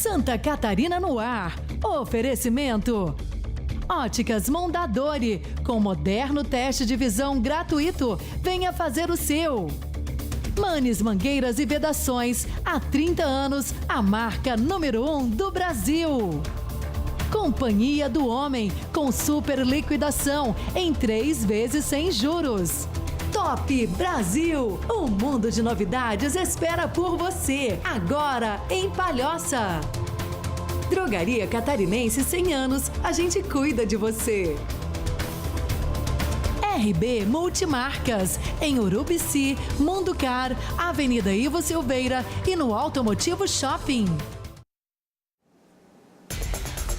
Santa Catarina no ar. Oferecimento. Óticas Mondadori, com moderno teste de visão gratuito. Venha fazer o seu. Manes Mangueiras e Vedações, há 30 anos, a marca número 1 do Brasil. Companhia do Homem, com super liquidação, em 3 vezes sem juros. Top Brasil, um mundo de novidades espera por você, agora em Palhoça. Drogaria Catarinense 100 anos, a gente cuida de você. RB Multimarcas, em Urubici, Munducar, Avenida Ivo Silveira e no Automotivo Shopping.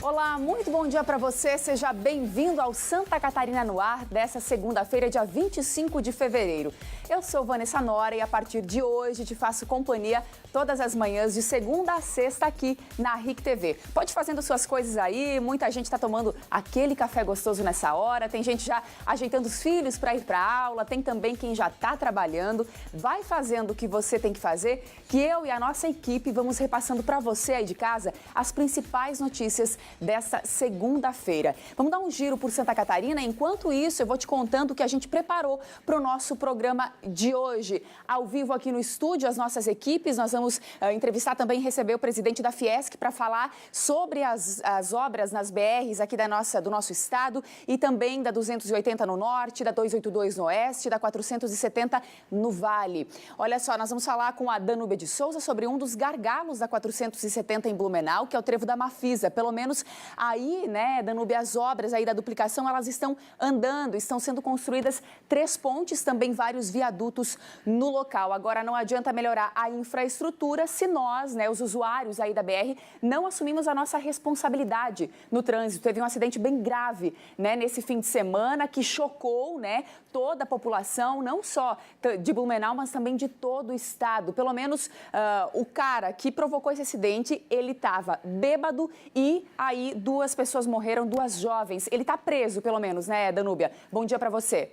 Olá, muito bom dia para você. Seja bem-vindo ao Santa Catarina no ar dessa segunda-feira, dia 25 de fevereiro. Eu sou Vanessa Nora e a partir de hoje te faço companhia todas as manhãs de segunda a sexta aqui na RIC TV. Pode ir fazendo suas coisas aí, muita gente está tomando aquele café gostoso nessa hora, tem gente já ajeitando os filhos para ir para aula, tem também quem já está trabalhando. Vai fazendo o que você tem que fazer, que eu e a nossa equipe vamos repassando para você aí de casa as principais notícias dessa segunda-feira. Vamos dar um giro por Santa Catarina. Enquanto isso, eu vou te contando o que a gente preparou para o nosso programa de hoje. Ao vivo aqui no estúdio, as nossas equipes, nós vamos entrevistar também, receber o presidente da Fiesc para falar sobre as obras nas BRs aqui do nosso estado e também da 280 no norte, da 282 no oeste, da 470 no vale. Olha só, nós vamos falar com a Danúbia de Souza sobre um dos gargalos da 470 em Blumenau, que é o trevo da Mafisa. Pelo menos aí, né, Danúbia, as obras aí da duplicação, elas estão andando, estão sendo construídas 3 pontes, também vários viadutos no local. Agora, não adianta melhorar a infraestrutura se nós, né, os usuários aí da BR, não assumimos a nossa responsabilidade no trânsito. Teve um acidente bem grave, né, nesse fim de semana que chocou, né, toda a população, não só de Blumenau, mas também de todo o estado. Pelo menos o cara que provocou esse acidente, ele estava bêbado e aí 2 pessoas morreram, 2 jovens. Ele está preso, pelo menos, né, Danúbia? Bom dia para você.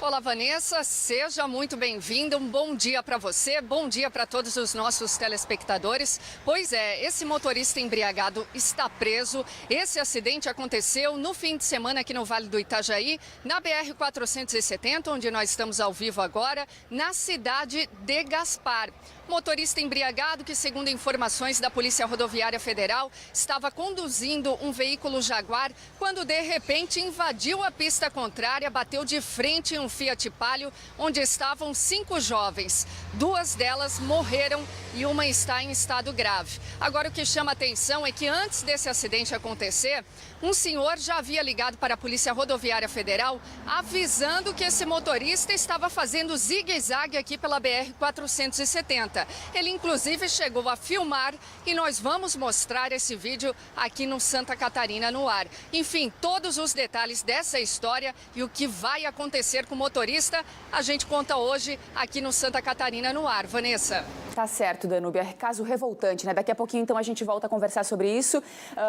Olá, Vanessa, seja muito bem-vinda, um bom dia para você, bom dia para todos os nossos telespectadores. Pois é, esse motorista embriagado está preso. Esse acidente aconteceu no fim de semana aqui no Vale do Itajaí, na BR-470, onde nós estamos ao vivo agora, na cidade de Gaspar. Motorista embriagado que, segundo informações da Polícia Rodoviária Federal, estava conduzindo um veículo Jaguar quando, de repente, invadiu a pista contrária, bateu de frente em um Fiat Palio, onde estavam 5 jovens. 2 delas morreram e uma está em estado grave. Agora, o que chama atenção é que antes desse acidente acontecer, um senhor já havia ligado para a Polícia Rodoviária Federal avisando que esse motorista estava fazendo zigue-zague aqui pela BR-470. Ele, inclusive, chegou a filmar e nós vamos mostrar esse vídeo aqui no Santa Catarina no ar. Enfim, todos os detalhes dessa história e o que vai acontecer com o motorista, a gente conta hoje aqui no Santa Catarina no ar. Vanessa. Tá certo, Danúbia. Caso revoltante, né? Daqui a pouquinho, então, a gente volta a conversar sobre isso.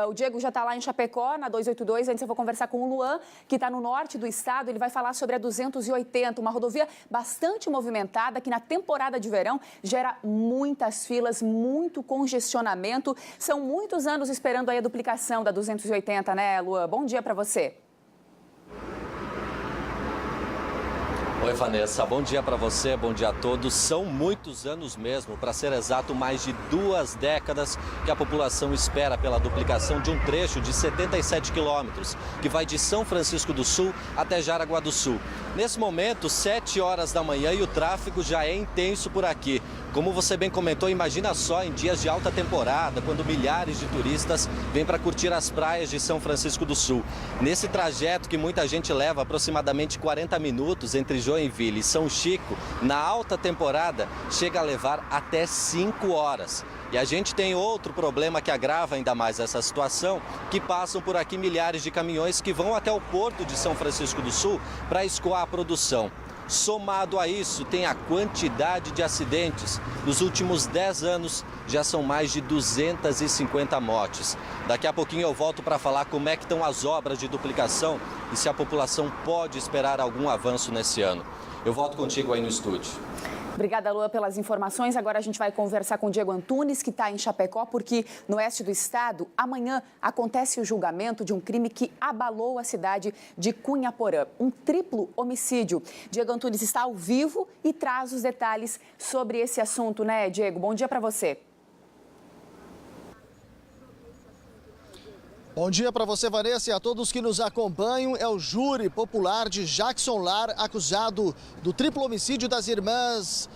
O Diego já está lá em Chapecó, na 282. Antes eu vou conversar com o Luan, que está no norte do estado. Ele vai falar sobre a 280, uma rodovia bastante movimentada, que na temporada de verão gera muitas filas, muito congestionamento. São muitos anos esperando aí a duplicação da 280, né, Luan? Bom dia para você. Oi, Vanessa, bom dia para você, bom dia a todos. São muitos anos mesmo, para ser exato, mais de 2 décadas que a população espera pela duplicação de um trecho de 77 quilômetros, que vai de São Francisco do Sul até Jaraguá do Sul. Nesse momento, 7 horas da manhã e o tráfego já é intenso por aqui. Como você bem comentou, imagina só em dias de alta temporada, quando milhares de turistas vêm para curtir as praias de São Francisco do Sul. Nesse trajeto que muita gente leva aproximadamente 40 minutos entre Joinville e São Chico, na alta temporada chega a levar até 5 horas. E a gente tem outro problema que agrava ainda mais essa situação, que passam por aqui milhares de caminhões que vão até o porto de São Francisco do Sul para escoar a produção. Somado a isso, tem a quantidade de acidentes. Nos últimos 10 anos, já são mais de 250 mortes. Daqui a pouquinho eu volto para falar como é que estão as obras de duplicação e se a população pode esperar algum avanço nesse ano. Eu volto contigo aí no estúdio. Obrigada, Lua, pelas informações. Agora a gente vai conversar com o Diego Antunes, que está em Chapecó, porque no oeste do estado, amanhã acontece o julgamento de um crime que abalou a cidade de Cunhaporã, um triplo homicídio. Diego Antunes está ao vivo e traz os detalhes sobre esse assunto, né, Diego? Bom dia para você. Bom dia para você, Vanessa, e a todos que nos acompanham. É o júri popular de Jackson Lar, acusado do triplo homicídio das irmãs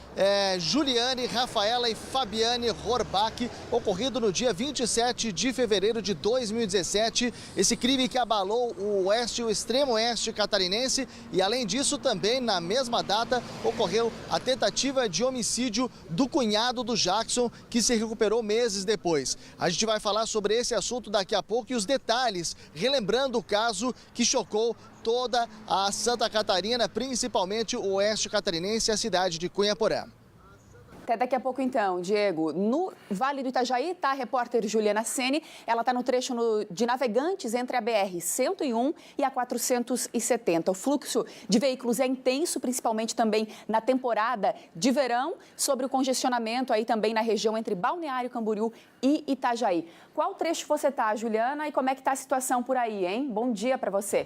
Juliane, Rafaela e Fabiane Horbach, ocorrido no dia 27 de fevereiro de 2017. Esse crime que abalou o oeste e o extremo oeste catarinense. E, além disso, também na mesma data ocorreu a tentativa de homicídio do cunhado do Jackson, que se recuperou meses depois. A gente vai falar sobre esse assunto daqui a pouco e os detalhes, relembrando o caso que chocou toda a Santa Catarina, principalmente o oeste catarinense e a cidade de Cunhaporã. Até daqui a pouco, então, Diego. No Vale do Itajaí está a repórter Juliana Sene. Ela está no trecho de Navegantes entre a BR-101 e a 470. O fluxo de veículos é intenso, principalmente também na temporada de verão, sobre o congestionamento aí também na região entre Balneário Camboriú e Itajaí. Qual trecho você está, Juliana, e como é que está a situação por aí, hein? Bom dia para você.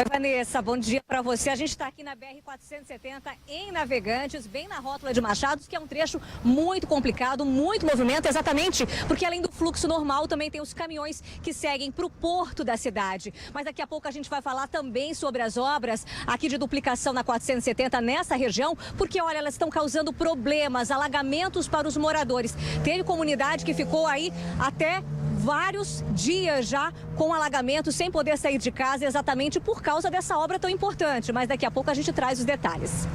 Oi, Vanessa, bom dia para você. A gente está aqui na BR-470 em Navegantes, bem na rótula de Machados, que é um trecho muito complicado, muito movimento, exatamente porque além do fluxo normal também tem os caminhões que seguem para o porto da cidade. Mas daqui a pouco a gente vai falar também sobre as obras aqui de duplicação na 470 nessa região, porque olha, elas estão causando problemas, alagamentos para os moradores. Teve comunidade que ficou aí até vários dias já com alagamento, sem poder sair de casa, exatamente por causa dessa obra tão importante. Mas daqui a pouco a gente traz os detalhes.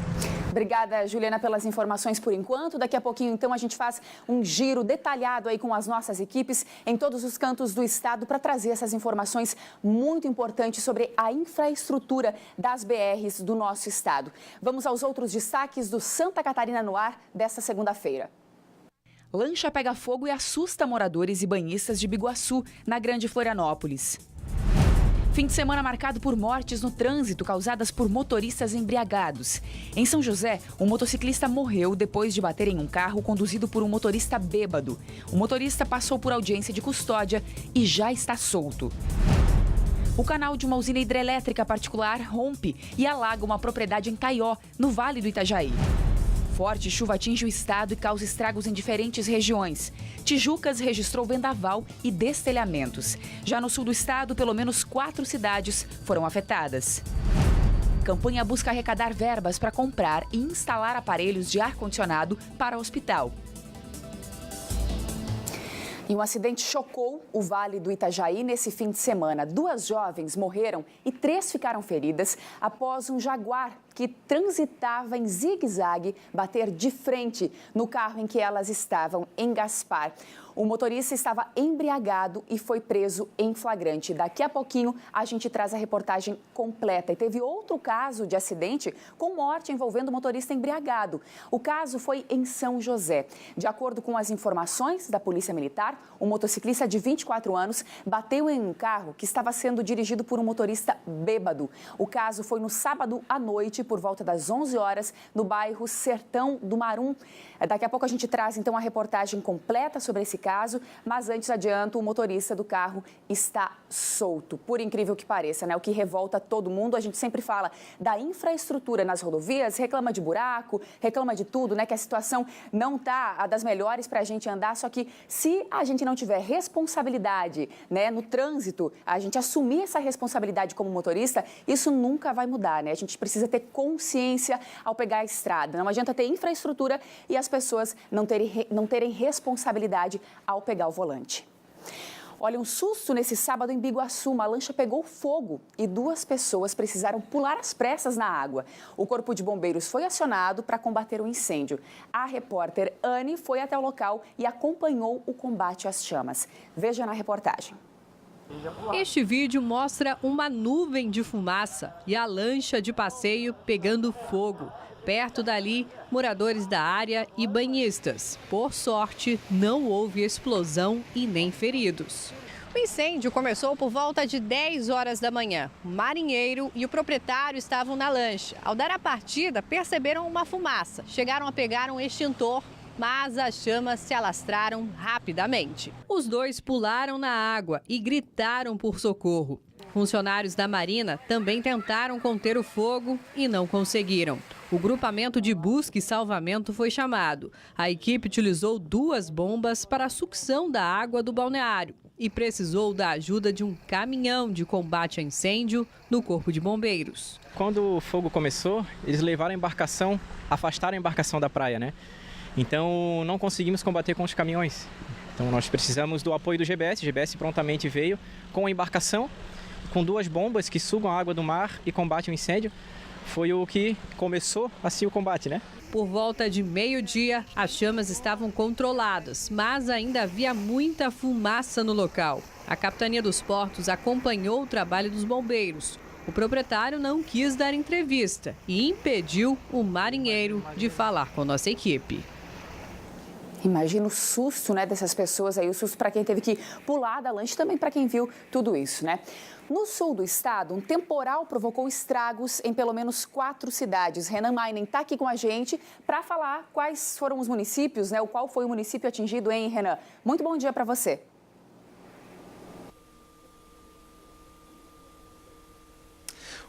Obrigada, Juliana, pelas informações por enquanto. Daqui a pouquinho, então, a gente faz um giro detalhado aí com as nossas equipes em todos os cantos do estado para trazer essas informações muito importantes sobre a infraestrutura das BRs do nosso estado. Vamos aos outros destaques do Santa Catarina no Ar desta segunda-feira. Lancha pega fogo e assusta moradores e banhistas de Biguaçu, na Grande Florianópolis. Fim de semana marcado por mortes no trânsito causadas por motoristas embriagados. Em São José, um motociclista morreu depois de bater em um carro conduzido por um motorista bêbado. O motorista passou por audiência de custódia e já está solto. O canal de uma usina hidrelétrica particular rompe e alaga uma propriedade em Taió, no Vale do Itajaí. Forte chuva atinge o estado e causa estragos em diferentes regiões. Tijucas registrou vendaval e destelhamentos. Já no sul do estado, pelo menos 4 cidades foram afetadas. Campanha busca arrecadar verbas para comprar e instalar aparelhos de ar-condicionado para o hospital. E um acidente chocou o Vale do Itajaí nesse fim de semana. 2 jovens morreram e 3 ficaram feridas após um jaguar que transitava em zigue-zague bater de frente no carro em que elas estavam, em Gaspar. O motorista estava embriagado e foi preso em flagrante. Daqui a pouquinho a gente traz a reportagem completa. E teve outro caso de acidente com morte envolvendo o motorista embriagado. O caso foi em São José. De acordo com as informações da Polícia Militar, o motociclista de 24 anos bateu em um carro que estava sendo dirigido por um motorista bêbado. O caso foi no sábado à noite, por volta das 11 horas, no bairro Sertão do Marum. Daqui a pouco a gente traz, então, a reportagem completa sobre esse caso, mas antes adianto, o motorista do carro está solto. Por incrível que pareça, né? O que revolta todo mundo, a gente sempre fala da infraestrutura nas rodovias, reclama de buraco, reclama de tudo, né? Que a situação não está a das melhores para a gente andar, só que se a gente não tiver responsabilidade, né, no trânsito, a gente assumir essa responsabilidade como motorista, isso nunca vai mudar, né? A gente precisa ter consciência ao pegar a estrada. Não adianta ter infraestrutura e as pessoas não terem responsabilidade ao pegar o volante. Olha, um susto nesse sábado em Biguaçu. Uma lancha pegou fogo e 2 pessoas precisaram pular às pressas na água. O Corpo de Bombeiros foi acionado para combater o incêndio. A repórter Anne foi até o local e acompanhou o combate às chamas. Veja na reportagem. Este vídeo mostra uma nuvem de fumaça e a lancha de passeio pegando fogo. Perto dali, moradores da área e banhistas. Por sorte, não houve explosão e nem feridos. O incêndio começou por volta de 10 horas da manhã. O marinheiro e o proprietário estavam na lancha. Ao dar a partida, perceberam uma fumaça. Chegaram a pegar um extintor, mas as chamas se alastraram rapidamente. Os dois pularam na água e gritaram por socorro. Funcionários da Marina também tentaram conter o fogo e não conseguiram. O grupamento de busca e salvamento foi chamado. A equipe utilizou 2 bombas para a sucção da água do balneário e precisou da ajuda de um caminhão de combate a incêndio no Corpo de Bombeiros. Quando o fogo começou, eles levaram a embarcação, afastaram a embarcação da praia, né? Então não conseguimos combater com os caminhões. Então nós precisamos do apoio do GBS. O GBS prontamente veio com a embarcação, com 2 bombas que sugam a água do mar e combatem o incêndio. Foi o que começou assim o combate, né? Por volta de meio-dia, as chamas estavam controladas, mas ainda havia muita fumaça no local. A Capitania dos Portos acompanhou o trabalho dos bombeiros. O proprietário não quis dar entrevista e impediu o marinheiro de falar com nossa equipe. Imagina o susto, né, dessas pessoas aí, o susto para quem teve que pular da lancha e também para quem viu tudo isso, né? No sul do estado, um temporal provocou estragos em pelo menos 4 cidades. Renan Mainen está aqui com a gente para falar quais foram os municípios, né? Qual foi o município atingido, hein, Renan? Muito bom dia para você.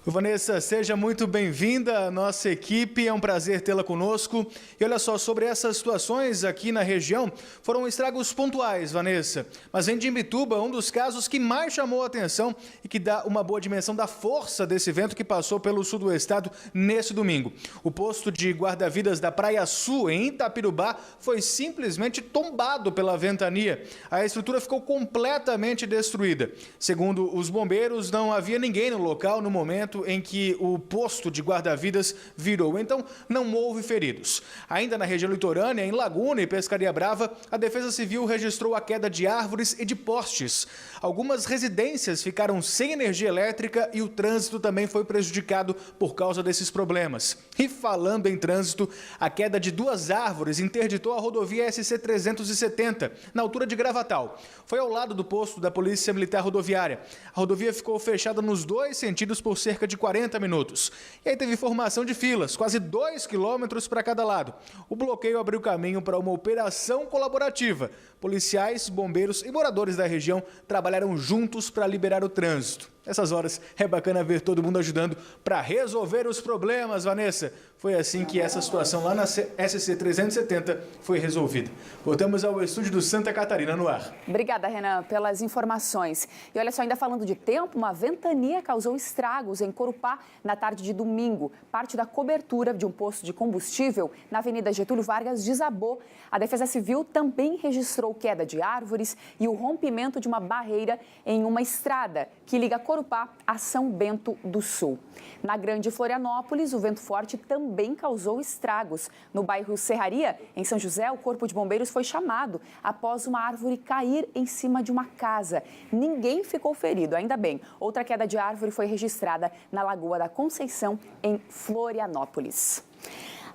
Vanessa, seja muito bem-vinda à nossa equipe, é um prazer tê-la conosco. E olha só, sobre essas situações aqui na região, foram estragos pontuais, Vanessa. Mas em Imbituba, um dos casos que mais chamou a atenção e que dá uma boa dimensão da força desse vento que passou pelo sul do estado nesse domingo. O posto de guarda-vidas da Praia Sul, em Itapirubá, foi simplesmente tombado pela ventania. A estrutura ficou completamente destruída. Segundo os bombeiros, não havia ninguém no local no momento em que o posto de guarda-vidas virou, então não houve feridos. Ainda na região litorânea, em Laguna e Pescaria Brava, a Defesa Civil registrou a queda de árvores e de postes. Algumas residências ficaram sem energia elétrica e o trânsito também foi prejudicado por causa desses problemas. E falando em trânsito, a queda de 2 árvores interditou a rodovia SC-370, na altura de Gravatal. Foi ao lado do posto da Polícia Militar Rodoviária. A rodovia ficou fechada nos 2 sentidos por cerca de 40 minutos. E aí teve formação de filas, quase 2 quilômetros para cada lado. O bloqueio abriu caminho para uma operação colaborativa. Policiais, bombeiros e moradores da região trabalharam juntos para liberar o trânsito. Nessas horas é bacana ver todo mundo ajudando para resolver os problemas, Vanessa. Foi assim que essa situação lá na SC-370 foi resolvida. Voltamos ao estúdio do Santa Catarina no ar. Obrigada, Renan, pelas informações. E olha só, ainda falando de tempo, uma ventania causou estragos em Corupá na tarde de domingo. Parte da cobertura de um posto de combustível na Avenida Getúlio Vargas desabou. A Defesa Civil também registrou queda de árvores e o rompimento de uma barreira em uma estrada que liga Corupá a São Bento do Sul. Na Grande Florianópolis, o vento forte também causou estragos. No bairro Serraria, em São José, o Corpo de Bombeiros foi chamado após uma árvore cair em cima de uma casa. Ninguém ficou ferido, ainda bem. Outra queda de árvore foi registrada na Lagoa da Conceição, em Florianópolis.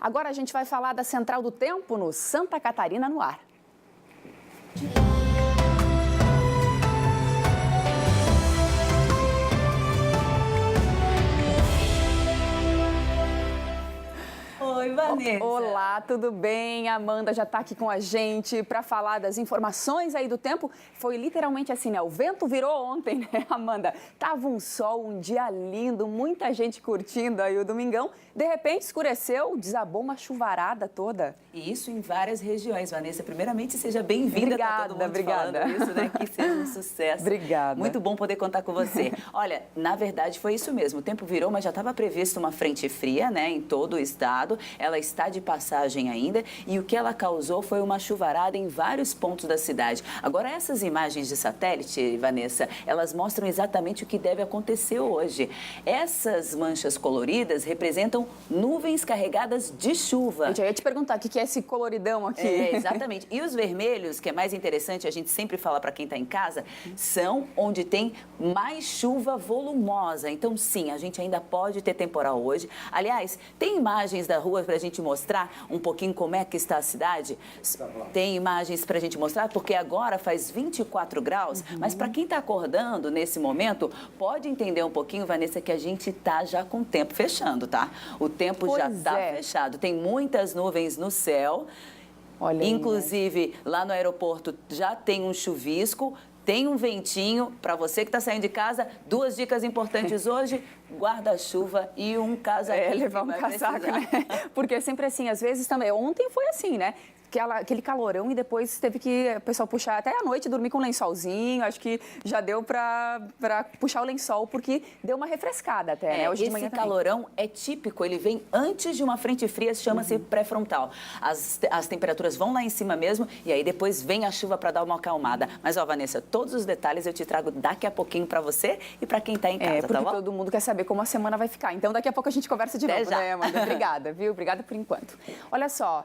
Agora a gente vai falar da Central do Tempo no Santa Catarina no ar. Oi, Vanessa. Olá, tudo bem? A Amanda já está aqui com a gente para falar das informações aí do tempo. Foi literalmente assim, né? O vento virou ontem, né, Amanda? Tava um sol, um dia lindo, muita gente curtindo aí o domingão. De repente escureceu, desabou uma chuvarada toda. E isso em várias regiões, Vanessa. Primeiramente, seja bem-vinda. Obrigada, todo mundo obrigada. Falando isso, né? Que seja um sucesso. Obrigada. Muito bom poder contar com você. Olha, na verdade foi isso mesmo. O tempo virou, mas já estava previsto uma frente fria, né? Em todo o estado. Ela está de passagem ainda e o que ela causou foi uma chuvarada em vários pontos da cidade. Agora, essas imagens de satélite, Vanessa, elas mostram exatamente o que deve acontecer hoje. Essas manchas coloridas representam nuvens carregadas de chuva. Eu ia te perguntar o que é esse coloridão aqui. Exatamente. E os vermelhos, que é mais interessante, a gente sempre fala para quem está em casa, são onde tem mais chuva volumosa. Então, sim, a gente ainda pode ter temporal hoje. Aliás, tem imagens da rua para a gente gente mostrar um pouquinho como é que está a cidade? Tem imagens para a gente mostrar? Porque agora faz 24 graus, mas para quem está acordando nesse momento, pode entender um pouquinho, Vanessa, que a gente está já com o tempo fechando, tá? O tempo já está fechado. Tem muitas nuvens no céu. Olha, inclusive, lá no aeroporto já tem um chuvisco. Tem um ventinho. Para você que está saindo de casa, 2 dicas importantes hoje: guarda-chuva e um casaco. Levar um casaco, né? Porque é sempre assim, às vezes também. Ontem foi assim, né? Aquele calorão e depois teve que o pessoal puxar até a noite, dormir com um lençolzinho. Acho que já deu para puxar o lençol, porque deu uma refrescada até, né? Hoje de manhã esse calorão é típico, ele vem antes de uma frente fria, chama-se pré-frontal. As temperaturas vão lá em cima mesmo e aí depois vem a chuva para dar uma acalmada. Mas, ó, Vanessa, todos os detalhes eu te trago daqui a pouquinho para você e para quem está em casa, porque tá bom? todo mundo quer saber como a semana vai ficar. Então, daqui a pouco a gente conversa de novo, né, Amanda? Obrigada, viu? Obrigada por enquanto. Olha só,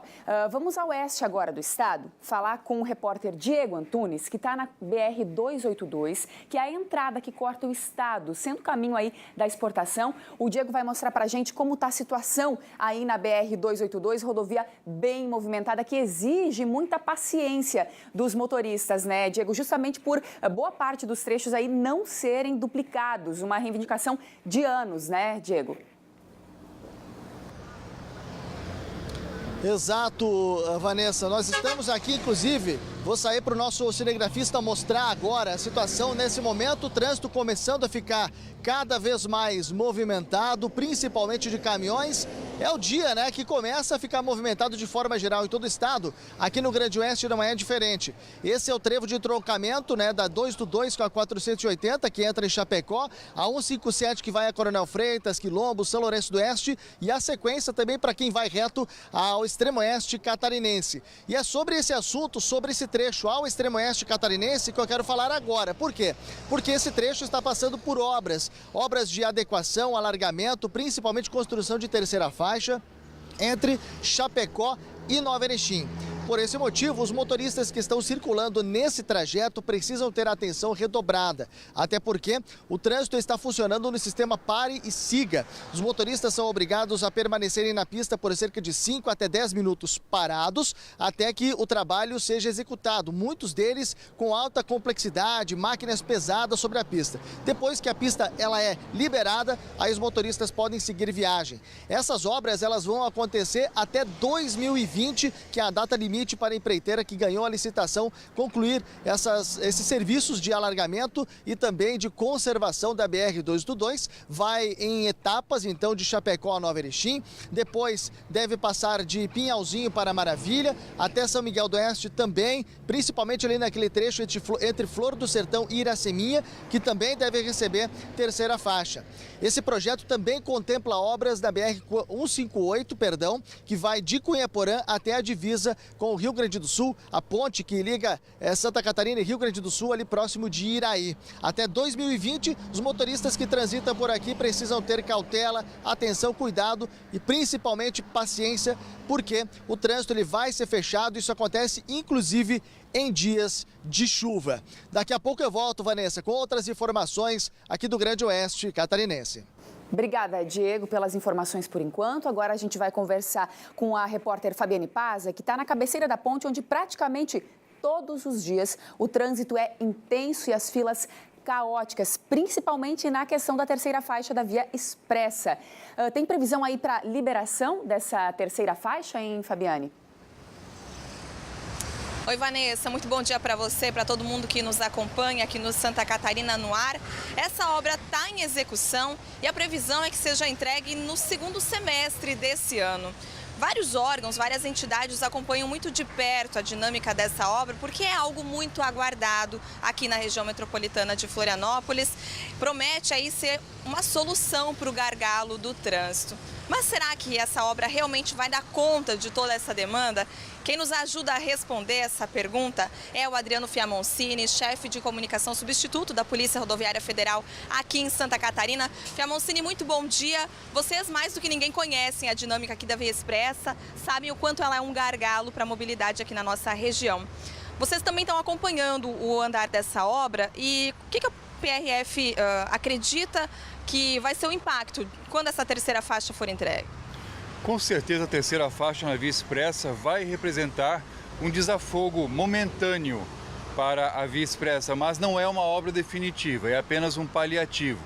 vamos ao oeste agora do estado, falar com o repórter Diego Antunes, que está na BR-282, que é a entrada que corta o estado, sendo o caminho aí da exportação. O Diego vai mostrar para a gente como está a situação aí na BR-282, rodovia bem movimentada, que exige muita paciência dos motoristas, né, Diego? Justamente por boa parte dos trechos aí não serem duplicados, uma reivindicação de anos, né, Diego? Exato, Vanessa. Nós estamos aqui, inclusive, vou sair para o nosso cinegrafista mostrar agora a situação nesse momento. O trânsito começando a ficar cada vez mais movimentado, principalmente de caminhões. É o dia, né, que começa a ficar movimentado de forma geral em todo o estado. Aqui no Grande Oeste não é diferente. Esse é o trevo de entroncamento, né, da 282 com a 480, que entra em Chapecó, a 157 que vai a Coronel Freitas, Quilombo, São Lourenço do Oeste, e a sequência também para quem vai reto ao extremo oeste catarinense. E é sobre esse assunto, sobre esse trecho ao extremo oeste catarinense que eu quero falar agora. Por quê? Porque esse trecho está passando por obras de adequação, alargamento, principalmente construção de terceira faixa entre Chapecó e Nova Erechim. Por esse motivo, os motoristas que estão circulando nesse trajeto precisam ter atenção redobrada, até porque o trânsito está funcionando no sistema pare e siga. Os motoristas são obrigados a permanecerem na pista por cerca de 5 até 10 minutos parados, até que o trabalho seja executado. Muitos deles com alta complexidade, máquinas pesadas sobre a pista. Depois que a pista ela é liberada, aí os motoristas podem seguir viagem. Essas obras elas vão acontecer até 2020, que é a data limite para a empreiteira que ganhou a licitação concluir esses serviços de alargamento e também de conservação da BR-282. Vai em etapas, então, de Chapecó a Nova Erechim, depois deve passar de Pinhalzinho para Maravilha, até São Miguel do Oeste também, principalmente ali naquele trecho entre Flor do Sertão e Iraceminha, que também deve receber terceira faixa. Esse projeto também contempla obras da BR-158, que vai de Cunhaporã até a divisa com o Rio Grande do Sul, a ponte que liga Santa Catarina e Rio Grande do Sul, ali próximo de Iraí. Até 2020, os motoristas que transitam por aqui precisam ter cautela, atenção, cuidado e principalmente paciência, porque o trânsito ele vai ser fechado. Isso acontece inclusive em dias de chuva. Daqui a pouco eu volto, Vanessa, com outras informações aqui do Grande Oeste catarinense. Obrigada, Diego, pelas informações por enquanto. Agora a gente vai conversar com a repórter Fabiane Paza, que está na cabeceira da ponte, onde praticamente todos os dias o trânsito é intenso e as filas caóticas, principalmente na questão da terceira faixa da Via Expressa. Tem previsão aí para liberação dessa terceira faixa, hein, Fabiane? Oi, Vanessa, muito bom dia para você, para todo mundo que nos acompanha aqui no Santa Catarina no Ar. Essa obra está em execução e a previsão é que seja entregue no segundo semestre desse ano. Vários órgãos, várias entidades acompanham muito de perto a dinâmica dessa obra, porque é algo muito aguardado aqui na região metropolitana de Florianópolis. Promete aí ser uma solução para o gargalo do trânsito. Mas será que essa obra realmente vai dar conta de toda essa demanda? Quem nos ajuda a responder essa pergunta é o Adriano Fiamoncini, chefe de comunicação substituto da Polícia Rodoviária Federal aqui em Santa Catarina. Fiamoncini, muito bom dia. Vocês, mais do que ninguém, conhecem a dinâmica aqui da Via Expressa, sabem o quanto ela é um gargalo para a mobilidade aqui na nossa região. Vocês também estão acompanhando o andar dessa obra e o que a PRF acredita que vai ser o impacto quando essa terceira faixa for entregue? Com certeza a terceira faixa na Via Expressa vai representar um desafogo momentâneo para a Via Expressa, mas não é uma obra definitiva, é apenas um paliativo.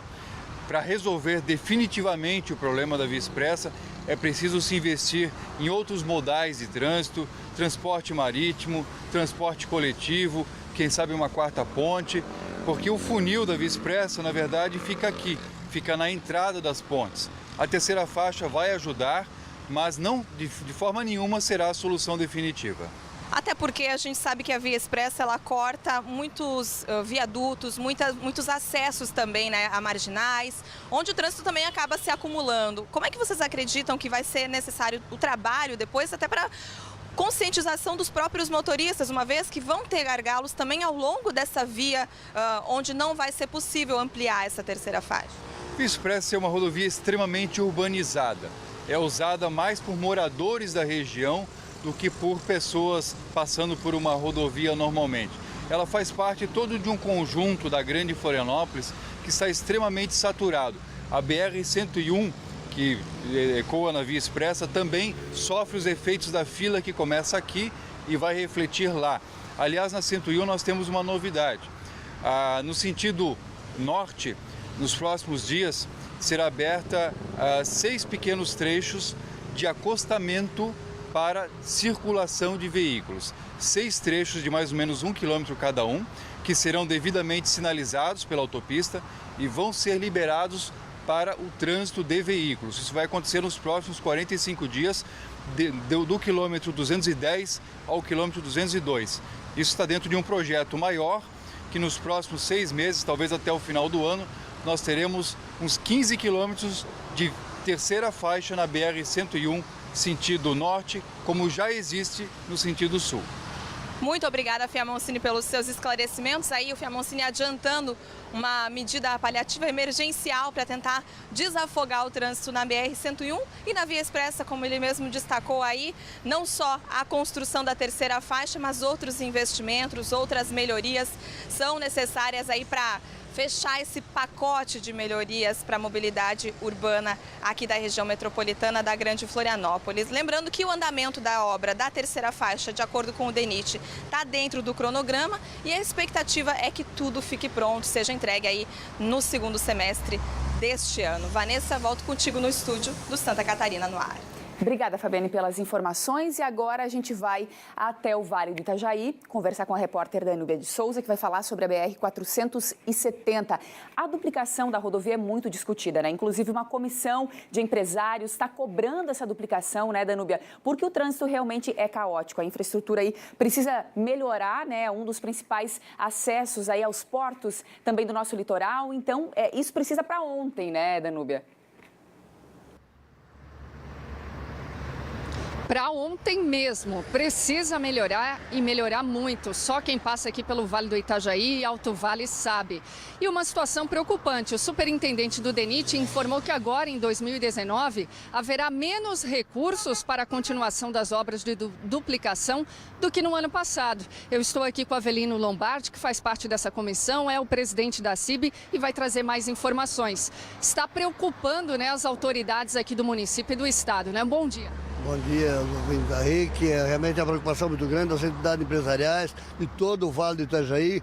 Para resolver definitivamente o problema da Via Expressa, é preciso se investir em outros modais de trânsito, transporte marítimo, transporte coletivo, quem sabe uma quarta ponte, porque o funil da Via Expressa, na verdade, fica aqui, fica na entrada das pontes. A terceira faixa vai ajudar, mas não de forma nenhuma será a solução definitiva. Até porque a gente sabe que a Via Expressa ela corta muitos viadutos, muitos acessos também, né, a marginais, onde o trânsito também acaba se acumulando. Como é que vocês acreditam que vai ser necessário o trabalho depois, até para conscientização dos próprios motoristas, uma vez que vão ter gargalos também ao longo dessa via, onde não vai ser possível ampliar essa terceira faixa? A Via Expressa é uma rodovia extremamente urbanizada. É usada mais por moradores da região do que por pessoas passando por uma rodovia normalmente. Ela faz parte todo de um conjunto da Grande Florianópolis que está extremamente saturado. A BR-101, que ecoa na Via Expressa, também sofre os efeitos da fila que começa aqui e vai refletir lá. Aliás, na 101 nós temos uma novidade. No sentido norte, nos próximos dias, será aberta 6 pequenos trechos de acostamento para circulação de veículos. 6 trechos de mais ou menos 1 quilômetro cada um, que serão devidamente sinalizados pela autopista e vão ser liberados para o trânsito de veículos. Isso vai acontecer nos próximos 45 dias, do quilômetro 210 ao quilômetro 202. Isso está dentro de um projeto maior, que nos próximos 6 meses, talvez até o final do ano, nós teremos uns 15 quilômetros de terceira faixa na BR-101, sentido norte, como já existe no sentido sul. Muito obrigada, Fiamoncini, pelos seus esclarecimentos. Aí o Fiamoncini adiantando uma medida paliativa emergencial para tentar desafogar o trânsito na BR-101 e na Via Expressa, como ele mesmo destacou aí, não só a construção da terceira faixa, mas outros investimentos, outras melhorias são necessárias aí para fechar esse pacote de melhorias para a mobilidade urbana aqui da região metropolitana da Grande Florianópolis. Lembrando que o andamento da obra da terceira faixa, de acordo com o DENIT, está dentro do cronograma e a expectativa é que tudo fique pronto, seja entregue aí no segundo semestre deste ano. Vanessa, volto contigo no estúdio do Santa Catarina no Ar. Obrigada, Fabiane, pelas informações. E agora a gente vai até o Vale do Itajaí conversar com a repórter Danúbia de Souza, que vai falar sobre a BR-470. A duplicação da rodovia é muito discutida, né? Inclusive, uma comissão de empresários está cobrando essa duplicação, né, Danúbia? Porque o trânsito realmente é caótico. A infraestrutura aí precisa melhorar, né? Um dos principais acessos aí aos portos também do nosso litoral. Então, isso precisa para ontem, né, Danúbia? Para ontem mesmo, precisa melhorar e melhorar muito. Só quem passa aqui pelo Vale do Itajaí e Alto Vale sabe. E uma situação preocupante. O superintendente do DENIT informou que agora, em 2019, haverá menos recursos para a continuação das obras de duplicação do que no ano passado. Eu estou aqui com o Avelino Lombardi, que faz parte dessa comissão, é o presidente da CIB e vai trazer mais informações. Está preocupando, né, as autoridades aqui do município e do estado, né? Bom dia. Bom dia, Henrique. É realmente uma preocupação muito grande das entidades empresariais de todo o Vale do Itajaí,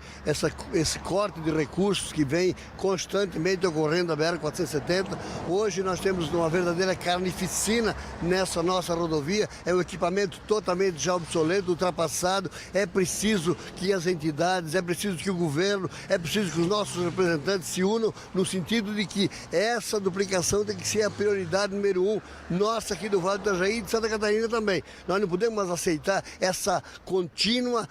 esse corte de recursos que vem constantemente ocorrendo na BR-470. Hoje nós temos uma verdadeira carnificina nessa nossa rodovia, é um equipamento totalmente já obsoleto, ultrapassado. É preciso que as entidades, é preciso que o governo, é preciso que os nossos representantes se unam no sentido de que essa duplicação tem que ser a prioridade número 1 nossa aqui do Vale do Itajaí, Santa Catarina também. Nós não podemos mais aceitar essa contínua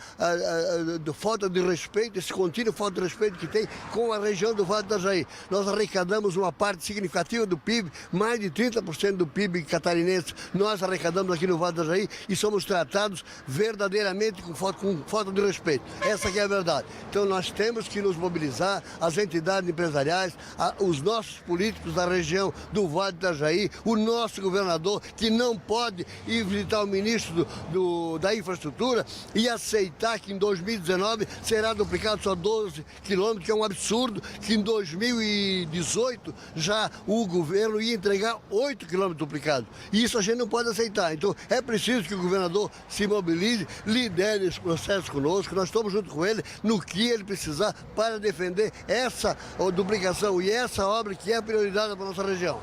falta de respeito, esse contínuo falta de respeito que tem com a região do Vale do Itajaí. Nós arrecadamos uma parte significativa do PIB, mais de 30% do PIB catarinense nós arrecadamos aqui no Vale do Itajaí e somos tratados verdadeiramente com falta de respeito. Essa que é a verdade. Então nós temos que nos mobilizar, as entidades empresariais, os nossos políticos da região do Vale do Itajaí, o nosso governador, que não pode pode ir visitar o ministro da Infraestrutura e aceitar que em 2019 será duplicado só 12 quilômetros, que é um absurdo, que em 2018 já o governo ia entregar 8 quilômetros duplicados. E isso a gente não pode aceitar. Então é preciso que o governador se mobilize, lidere esse processo conosco, nós estamos junto com ele no que ele precisar para defender essa duplicação e essa obra que é a prioridade para a nossa região.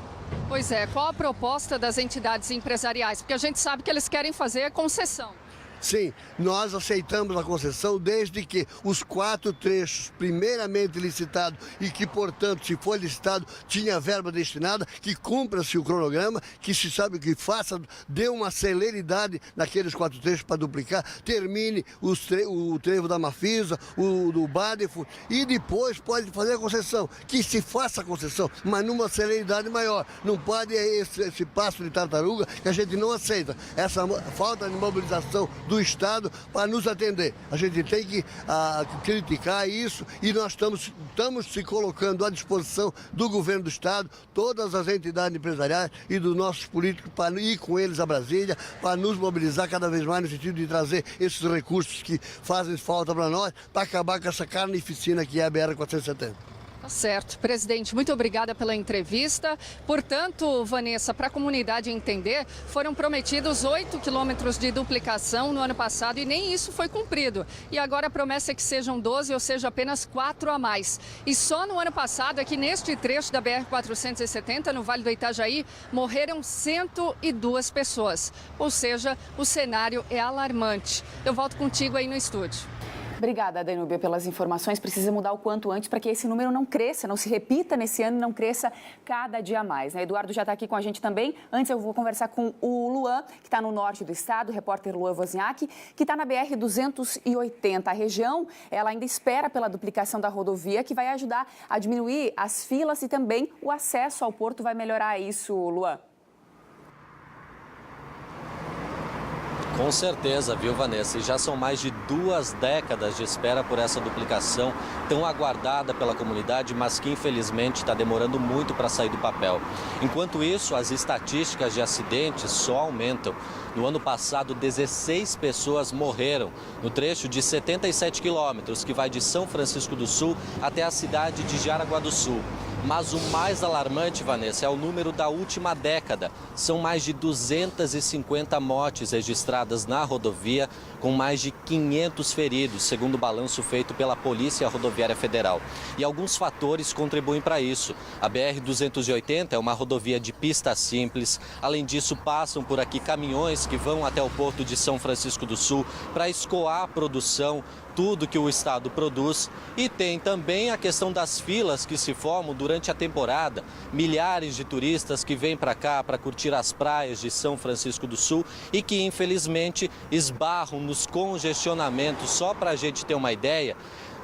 Pois é, qual a proposta das entidades empresariais? Porque a gente sabe que eles querem fazer concessão. Sim, nós aceitamos a concessão desde que os 4 trechos primeiramente licitados e que, portanto, se for licitado, tinha verba destinada, que cumpra-se o cronograma, que se sabe que faça, dê uma celeridade naqueles 4 trechos para duplicar, termine o trevo da Mafisa, o do Badefo e depois pode fazer a concessão, que se faça a concessão, mas numa celeridade maior. Não pode esse passo de tartaruga que a gente não aceita, essa falta de mobilização do Estado para nos atender. A gente tem que criticar isso e nós estamos se colocando à disposição do governo do Estado, todas as entidades empresariais e dos nossos políticos para ir com eles a Brasília, para nos mobilizar cada vez mais no sentido de trazer esses recursos que fazem falta para nós, para acabar com essa carnificina que é a BR-470. Tá certo. Presidente, muito obrigada pela entrevista. Portanto, Vanessa, para a comunidade entender, foram prometidos 8 quilômetros de duplicação no ano passado e nem isso foi cumprido. E agora a promessa é que sejam 12, ou seja, apenas 4 a mais. E só no ano passado, aqui neste trecho da BR-470, no Vale do Itajaí, morreram 102 pessoas. Ou seja, o cenário é alarmante. Eu volto contigo aí no estúdio. Obrigada, Danúbia, pelas informações. Precisa mudar o quanto antes para que esse número não cresça, não se repita nesse ano, não cresça cada dia mais, né? Eduardo já está aqui com a gente também. Antes eu vou conversar com o Luan, que está no norte do estado, o repórter Luan Wozniak, que está na BR-280. A região, ela ainda espera pela duplicação da rodovia, que vai ajudar a diminuir as filas e também o acesso ao porto vai melhorar isso, Luan. Com certeza, viu, Vanessa? E já são mais de 2 décadas de espera por essa duplicação tão aguardada pela comunidade, mas que infelizmente está demorando muito para sair do papel. Enquanto isso, as estatísticas de acidentes só aumentam. No ano passado, 16 pessoas morreram no trecho de 77 quilômetros, que vai de São Francisco do Sul até a cidade de Jaraguá do Sul. Mas o mais alarmante, Vanessa, é o número da última década. São mais de 250 mortes registradas na rodovia, com mais de 500 feridos, segundo o balanço feito pela Polícia Rodoviária Federal. E alguns fatores contribuem para isso. A BR-280 é uma rodovia de pista simples. Além disso, passam por aqui caminhões que vão até o porto de São Francisco do Sul para escoar a produção, tudo que o estado produz. E tem também a questão das filas que se formam durante a temporada. Milhares de turistas que vêm para cá para curtir as praias de São Francisco do Sul e que infelizmente esbarram nos congestionamentos. Só para a gente ter uma ideia,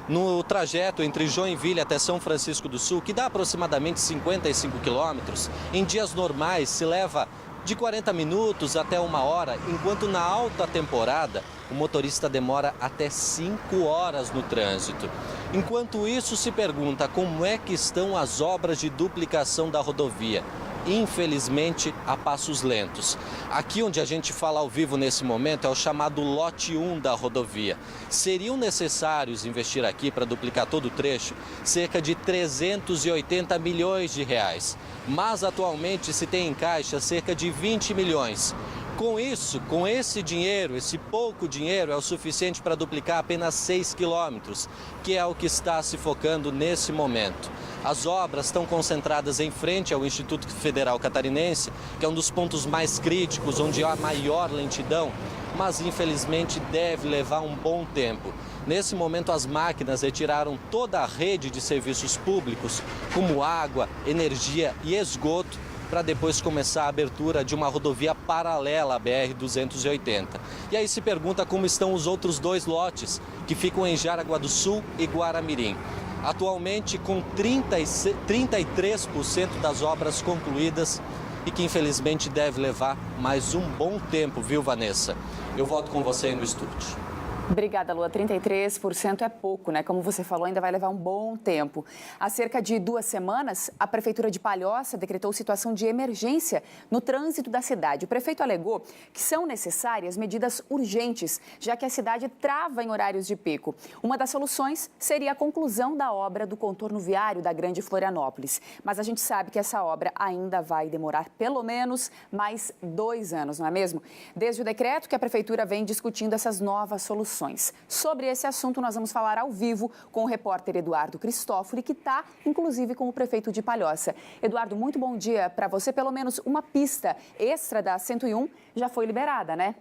no trajeto entre Joinville até São Francisco do Sul, que dá aproximadamente 55 quilômetros, em dias normais se leva de 40 minutos até 1 hora, enquanto na alta temporada o motorista demora até 5 horas no trânsito. Enquanto isso, se pergunta como é que estão as obras de duplicação da rodovia. Infelizmente, a passos lentos. Aqui onde a gente fala ao vivo nesse momento é o chamado lote 1 da rodovia. Seriam necessários investir aqui para duplicar todo o trecho cerca de 380 milhões de reais. Mas atualmente se tem em caixa cerca de 20 milhões. Com isso, com esse dinheiro, esse pouco dinheiro, é o suficiente para duplicar apenas 6 quilômetros, que é o que está se focando nesse momento. As obras estão concentradas em frente ao Instituto Federal Catarinense, que é um dos pontos mais críticos, onde há maior lentidão, mas infelizmente deve levar um bom tempo. Nesse momento, as máquinas retiraram toda a rede de serviços públicos, como água, energia e esgoto, para depois começar a abertura de uma rodovia paralela à BR-280. E aí se pergunta como estão os outros 2 lotes, que ficam em Jaraguá do Sul e Guaramirim. Atualmente com 33% das obras concluídas e que infelizmente deve levar mais um bom tempo, viu, Vanessa? Eu volto com você aí no estúdio. Obrigada, Lua. 33% é pouco, né? Como você falou, ainda vai levar um bom tempo. Há cerca de 2 semanas, a Prefeitura de Palhoça decretou situação de emergência no trânsito da cidade. O prefeito alegou que são necessárias medidas urgentes, já que a cidade trava em horários de pico. Uma das soluções seria a conclusão da obra do contorno viário da Grande Florianópolis. Mas a gente sabe que essa obra ainda vai demorar pelo menos mais 2 anos, não é mesmo? Desde o decreto que a Prefeitura vem discutindo essas novas soluções. Sobre esse assunto, nós vamos falar ao vivo com o repórter Eduardo Cristófoli, que está, inclusive, com o prefeito de Palhoça. Eduardo, muito bom dia para você. Pelo menos uma pista extra da 101 já foi liberada, né?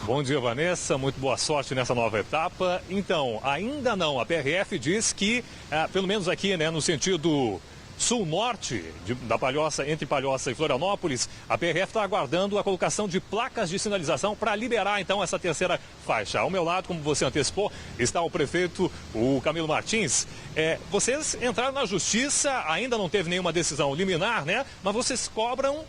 Bom dia, Vanessa. Muito boa sorte nessa nova etapa. Então, ainda não. A PRF diz que, pelo menos aqui, né, no sentido sul-norte da Palhoça, entre Palhoça e Florianópolis, a PRF está aguardando a colocação de placas de sinalização para liberar, então, essa terceira faixa. Ao meu lado, como você antecipou, está o prefeito, o Camilo Martins. Vocês entraram na justiça, ainda não teve nenhuma decisão liminar, né? Mas vocês cobram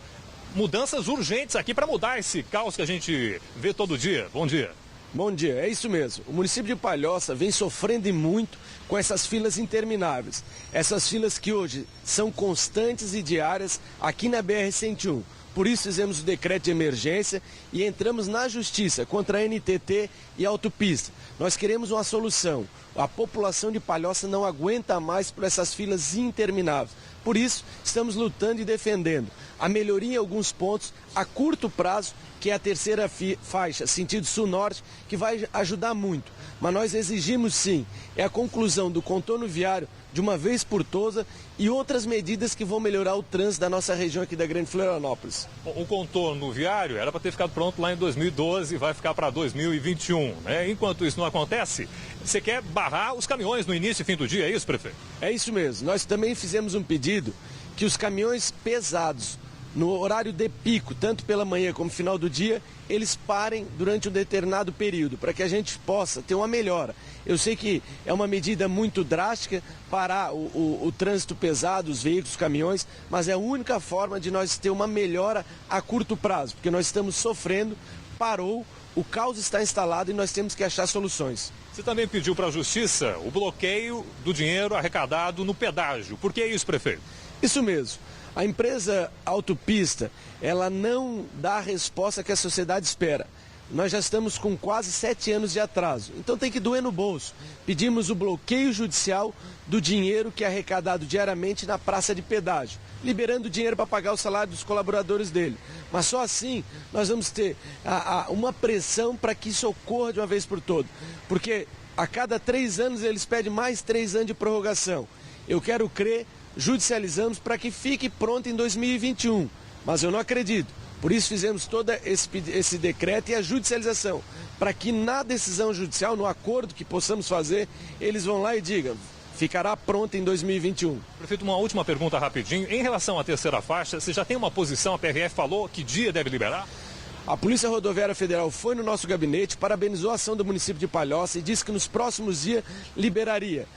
mudanças urgentes aqui para mudar esse caos que a gente vê todo dia. Bom dia. Bom dia, é isso mesmo. O município de Palhoça vem sofrendo muito com essas filas intermináveis. Essas filas que hoje são constantes e diárias aqui na BR-101. Por isso fizemos o decreto de emergência e entramos na justiça contra a NTT e a autopista. Nós queremos uma solução. A população de Palhoça não aguenta mais por essas filas intermináveis. Por isso, estamos lutando e defendendo a melhoria em alguns pontos a curto prazo, que é a terceira faixa, sentido sul-norte, que vai ajudar muito. Mas nós exigimos sim, a conclusão do contorno viário de uma vez por todas e outras medidas que vão melhorar o trânsito da nossa região aqui da Grande Florianópolis. O contorno viário era para ter ficado pronto lá em 2012, vai ficar para 2021, né? Enquanto isso não acontece, você quer barrar os caminhões no início e fim do dia, é isso, prefeito? É isso mesmo. Nós também fizemos um pedido que os caminhões pesados, no horário de pico, tanto pela manhã como final do dia, eles parem durante um determinado período, para que a gente possa ter uma melhora. Eu sei que é uma medida muito drástica parar o trânsito pesado, os veículos, os caminhões, mas é a única forma de nós ter uma melhora a curto prazo, porque nós estamos sofrendo, parou, o caos está instalado e nós temos que achar soluções. Você também pediu para a Justiça o bloqueio do dinheiro arrecadado no pedágio. Por que isso, prefeito? Isso mesmo. A empresa autopista, ela não dá a resposta que a sociedade espera. Nós já estamos com quase 7 anos de atraso, então tem que doer no bolso. Pedimos o bloqueio judicial do dinheiro que é arrecadado diariamente na praça de pedágio, liberando dinheiro para pagar o salário dos colaboradores dele. Mas só assim nós vamos ter uma pressão para que isso ocorra de uma vez por todas. Porque a cada 3 anos eles pedem mais 3 anos de prorrogação. Eu quero crer, judicializamos para que fique pronto em 2021, mas eu não acredito. Por isso fizemos todo esse decreto e a judicialização, para que na decisão judicial, no acordo que possamos fazer, eles vão lá e digam, ficará pronto em 2021. Prefeito, uma última pergunta rapidinho. Em relação à terceira faixa, você já tem uma posição, a PRF falou que dia deve liberar? A Polícia Rodoviária Federal foi no nosso gabinete, parabenizou a ação do município de Palhoça e disse que nos próximos dias liberaria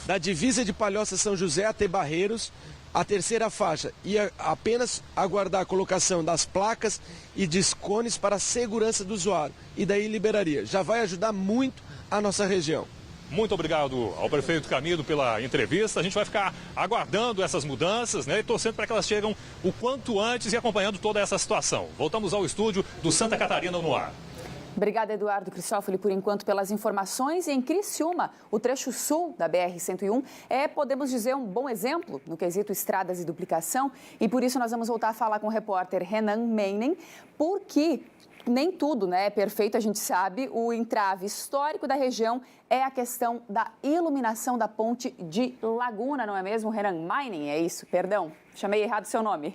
da divisa de Palhoça São José até Barreiros, a terceira faixa, ia apenas aguardar a colocação das placas e de cones para a segurança do usuário. E daí liberaria. Já vai ajudar muito a nossa região. Muito obrigado ao prefeito Camilo pela entrevista. A gente vai ficar aguardando essas mudanças, né, e torcendo para que elas cheguem o quanto antes e acompanhando toda essa situação. Voltamos ao estúdio do Santa Catarina no ar. Obrigada, Eduardo Cristófoli, por enquanto, pelas informações. Em Criciúma, o trecho sul da BR-101 é, podemos dizer, um bom exemplo no quesito estradas e duplicação. E por isso nós vamos voltar a falar com o repórter Renan Meinen, porque nem tudo, né, é perfeito, a gente sabe. O entrave histórico da região é a questão da iluminação da ponte de Laguna, não é mesmo? Renan Meinen, é isso? Perdão, chamei errado seu nome.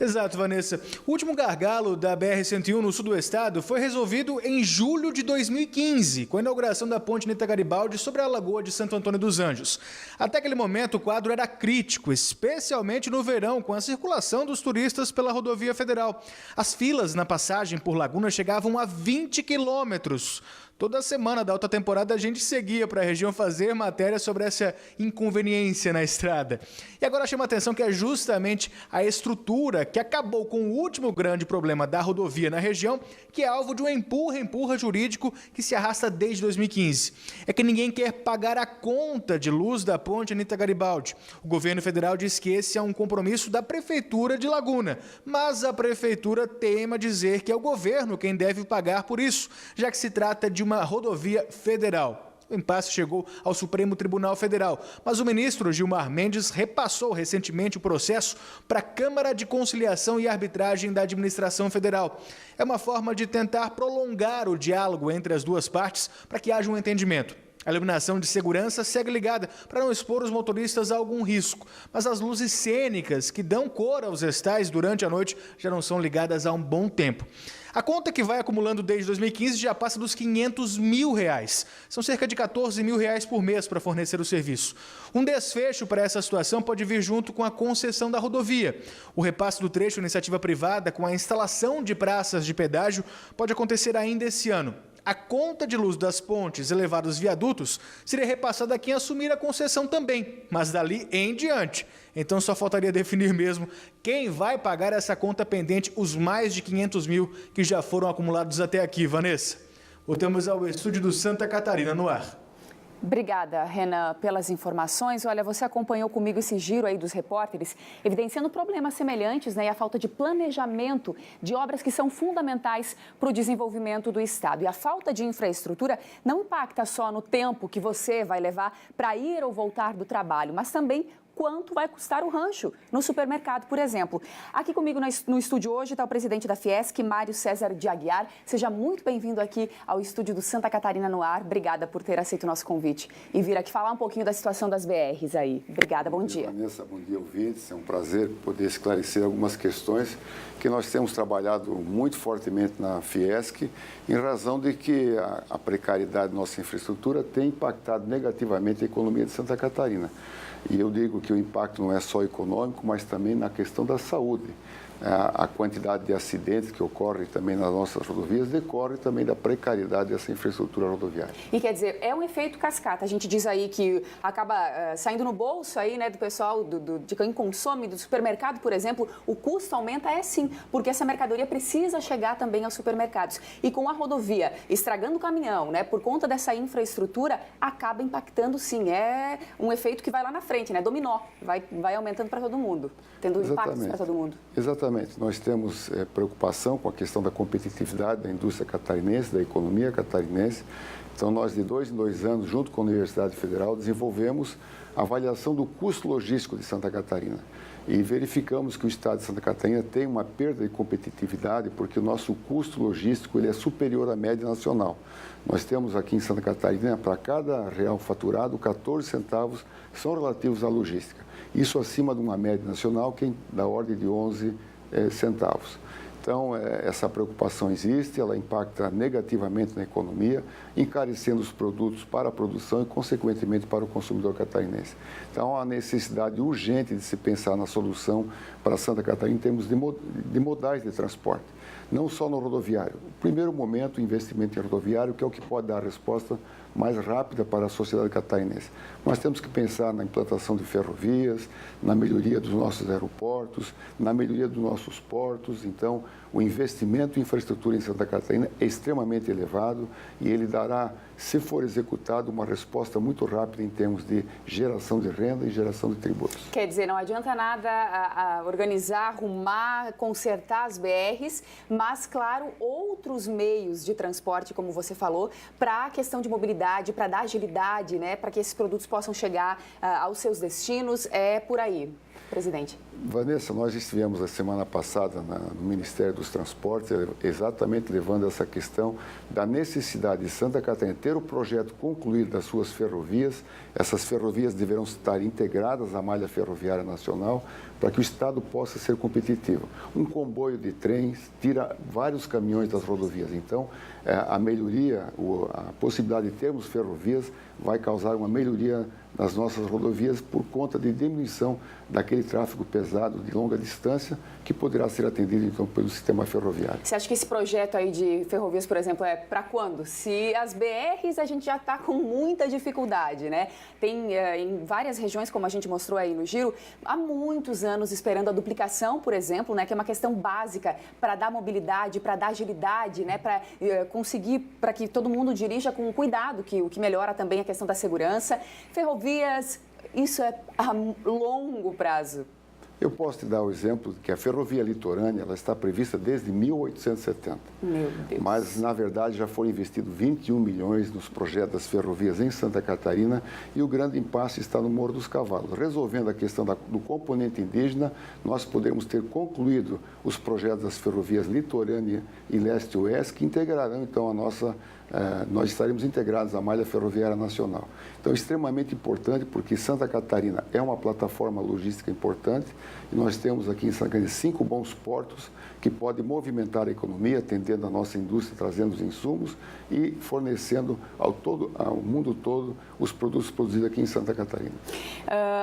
Exato, Vanessa. O último gargalo da BR-101 no sul do estado foi resolvido em julho de 2015, com a inauguração da ponte Neta Garibaldi sobre a Lagoa de Santo Antônio dos Anjos. Até aquele momento, o quadro era crítico, especialmente no verão, com a circulação dos turistas pela rodovia federal. As filas na passagem por Laguna chegavam a 20 quilômetros. Toda semana da alta temporada a gente seguia para a região fazer matéria sobre essa inconveniência na estrada. E agora chama a atenção que é justamente a estrutura que acabou com o último grande problema da rodovia na região, que é alvo de um empurra jurídico que se arrasta desde 2015. É que ninguém quer pagar a conta de luz da ponte Anita Garibaldi. O governo federal diz que esse é um compromisso da Prefeitura de Laguna, mas a Prefeitura teima dizer que é o governo quem deve pagar por isso, já que se trata de uma rodovia federal. O impasse chegou ao Supremo Tribunal Federal, mas o ministro Gilmar Mendes repassou recentemente o processo para a Câmara de Conciliação e Arbitragem da Administração Federal. É uma forma de tentar prolongar o diálogo entre as duas partes para que haja um entendimento. A iluminação de segurança segue ligada para não expor os motoristas a algum risco, mas as luzes cênicas que dão cor aos estais durante a noite já não são ligadas há um bom tempo. A conta que vai acumulando desde 2015 já passa dos R$500 mil. São cerca de R$14 mil por mês para fornecer o serviço. Um desfecho para essa situação pode vir junto com a concessão da rodovia. O repasse do trecho iniciativa privada com a instalação de praças de pedágio pode acontecer ainda esse ano. A conta de luz das pontes e elevados viadutos seria repassada a quem assumir a concessão também, mas dali em diante. Então só faltaria definir mesmo quem vai pagar essa conta pendente, os mais de R$500 mil que já foram acumulados até aqui, Vanessa. Voltamos ao estúdio do Santa Catarina no ar. Obrigada, Renan, pelas informações. Olha, você acompanhou comigo esse giro aí dos repórteres, evidenciando problemas semelhantes, né, e a falta de planejamento de obras que são fundamentais para o desenvolvimento do Estado. E a falta de infraestrutura não impacta só no tempo que você vai levar para ir ou voltar do trabalho, mas também quanto vai custar o rancho no supermercado, por exemplo. Aqui comigo no estúdio hoje está o presidente da Fiesc, Mário César de Aguiar. Seja muito bem-vindo aqui ao estúdio do Santa Catarina no ar. Obrigada por ter aceito o nosso convite e vir aqui falar um pouquinho da situação das BRs aí. Obrigada, bom dia. Vanessa, bom dia, ouvintes. É um prazer poder esclarecer algumas questões que nós temos trabalhado muito fortemente na Fiesc, em razão de que a precariedade da nossa infraestrutura tem impactado negativamente a economia de Santa Catarina. E eu digo que o impacto não é só econômico, mas também na questão da saúde. A quantidade de acidentes que ocorrem também nas nossas rodovias decorre também da precariedade dessa infraestrutura rodoviária. E quer dizer, é um efeito cascata. A gente diz aí que acaba saindo no bolso aí, né, do pessoal, de quem consome, do supermercado, por exemplo, o custo aumenta, sim, porque essa mercadoria precisa chegar também aos supermercados. E com a rodovia estragando o caminhão, né, por conta dessa infraestrutura, acaba impactando, sim. É um efeito que vai lá na frente, né, dominó, vai aumentando para todo mundo, tendo impactos para todo mundo. Exatamente. Nós temos preocupação com a questão da competitividade da indústria catarinense, da economia catarinense. Então, nós de 2 em 2 anos, junto com a Universidade Federal, desenvolvemos a avaliação do custo logístico de Santa Catarina. E verificamos que o estado de Santa Catarina tem uma perda de competitividade porque o nosso custo logístico ele é superior à média nacional. Nós temos aqui em Santa Catarina, para cada real faturado, 14 centavos são relativos à logística. Isso acima de uma média nacional que é da ordem de 11 centavos. Então, essa preocupação existe, ela impacta negativamente na economia, encarecendo os produtos para a produção e, consequentemente, para o consumidor catarinense. Então, há uma necessidade urgente de se pensar na solução para Santa Catarina em termos de modais de transporte, não só no rodoviário. No primeiro momento, o investimento em rodoviário, que é o que pode dar a resposta mais rápida para a sociedade catarinense. Nós temos que pensar na implantação de ferrovias, na melhoria dos nossos aeroportos, na melhoria dos nossos portos. Então, o investimento em infraestrutura em Santa Catarina é extremamente elevado e ele dará, se for executado, uma resposta muito rápida em termos de geração de renda e geração de tributos. Quer dizer, não adianta nada organizar, arrumar, consertar as BRs, mas, claro, outros meios de transporte, como você falou, para a questão de mobilidade, para dar agilidade, né, para que esses produtos possam chegar aos seus destinos, é por aí, presidente. Vanessa, nós estivemos a semana passada no Ministério dos Transportes, exatamente levando essa questão da necessidade de Santa Catarina ter o projeto concluído das suas ferrovias. Essas ferrovias deverão estar integradas à malha ferroviária nacional para que o Estado possa ser competitivo. Um comboio de trens tira vários caminhões das rodovias. Então, a melhoria, a possibilidade de termos ferrovias vai causar uma melhoria nas nossas rodovias por conta de diminuição daquele aquele tráfego pesado de longa distância que poderá ser atendido então pelo sistema ferroviário. Você acha que esse projeto aí de ferrovias, por exemplo, é para quando? Se as BRs a gente já está com muita dificuldade, né? Tem em várias regiões, como a gente mostrou aí no Giro, há muitos anos esperando a duplicação, por exemplo, né? Que é uma questão básica para dar mobilidade, para dar agilidade, né? Para conseguir, para que todo mundo dirija com cuidado, o que melhora também a questão da segurança. Ferrovias, isso é a longo prazo. Eu posso te dar o exemplo de que a ferrovia litorânea ela está prevista desde 1870. Meu Deus. Mas, na verdade, já foram investidos 21 milhões nos projetos das ferrovias em Santa Catarina e o grande impasse está no Morro dos Cavalos. Resolvendo a questão do componente indígena, nós podemos ter concluído os projetos das ferrovias litorânea e leste-oeste que integrarão, então, nós estaremos integrados à malha ferroviária nacional. Então, é extremamente importante porque Santa Catarina é uma plataforma logística importante e nós temos aqui em Santa Catarina 5 bons portos que podem movimentar a economia, atendendo a nossa indústria, trazendo os insumos e fornecendo ao mundo todo os produtos produzidos aqui em Santa Catarina.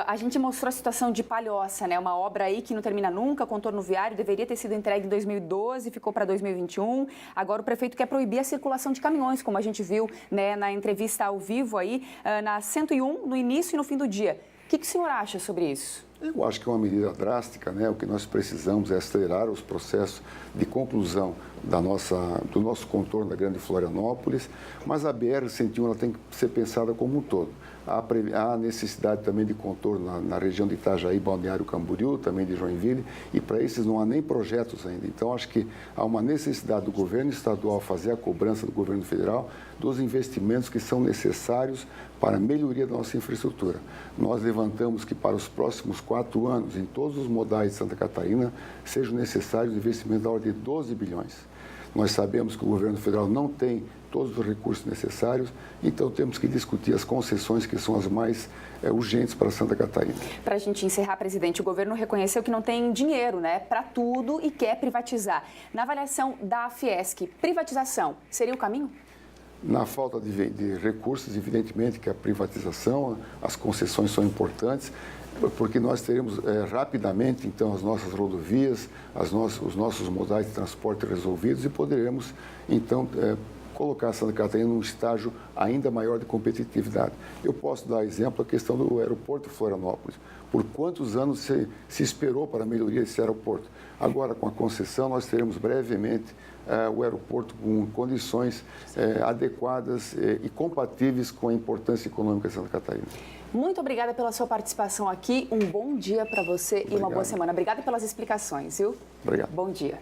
A gente mostrou a situação de Palhoça, né? Uma obra aí que não termina nunca, contorno viário, deveria ter sido entregue em 2012, ficou para 2021. Agora o prefeito quer proibir a circulação de caminhões, como a gente viu, né, na entrevista ao vivo aí, na 101, no início e no fim do dia. O que o senhor acha sobre isso? Eu acho que é uma medida drástica, né? O que nós precisamos é acelerar os processos de conclusão do nosso contorno da Grande Florianópolis, mas a BR-101 ela tem que ser pensada como um todo. Há necessidade também de contorno na região de Itajaí, Balneário Camboriú, também de Joinville, e para esses não há nem projetos ainda. Então, acho que há uma necessidade do governo estadual fazer a cobrança do governo federal dos investimentos que são necessários para a melhoria da nossa infraestrutura. Nós levantamos que para os próximos 4 anos, em todos os modais de Santa Catarina, sejam necessários investimentos da ordem de 12 bilhões. Nós sabemos que o governo federal não tem todos os recursos necessários, então temos que discutir as concessões que são as mais urgentes para Santa Catarina. Para a gente encerrar, presidente, o governo reconheceu que não tem dinheiro, né, para tudo e quer privatizar. Na avaliação da Fiesc, privatização seria o caminho? Na falta de recursos, evidentemente que a privatização, as concessões são importantes, porque nós teremos rapidamente, então, as nossas rodovias, os nossos modais de transporte resolvidos e poderemos, então, colocar Santa Catarina num estágio ainda maior de competitividade. Eu posso dar exemplo a questão do aeroporto de Florianópolis. Por quantos anos se esperou para a melhoria desse aeroporto? Agora, com a concessão, nós teremos brevemente o aeroporto com condições adequadas e compatíveis com a importância econômica de Santa Catarina. Muito obrigada pela sua participação aqui. Um bom dia para você e uma boa semana. Obrigada pelas explicações, viu? Obrigado. Bom dia.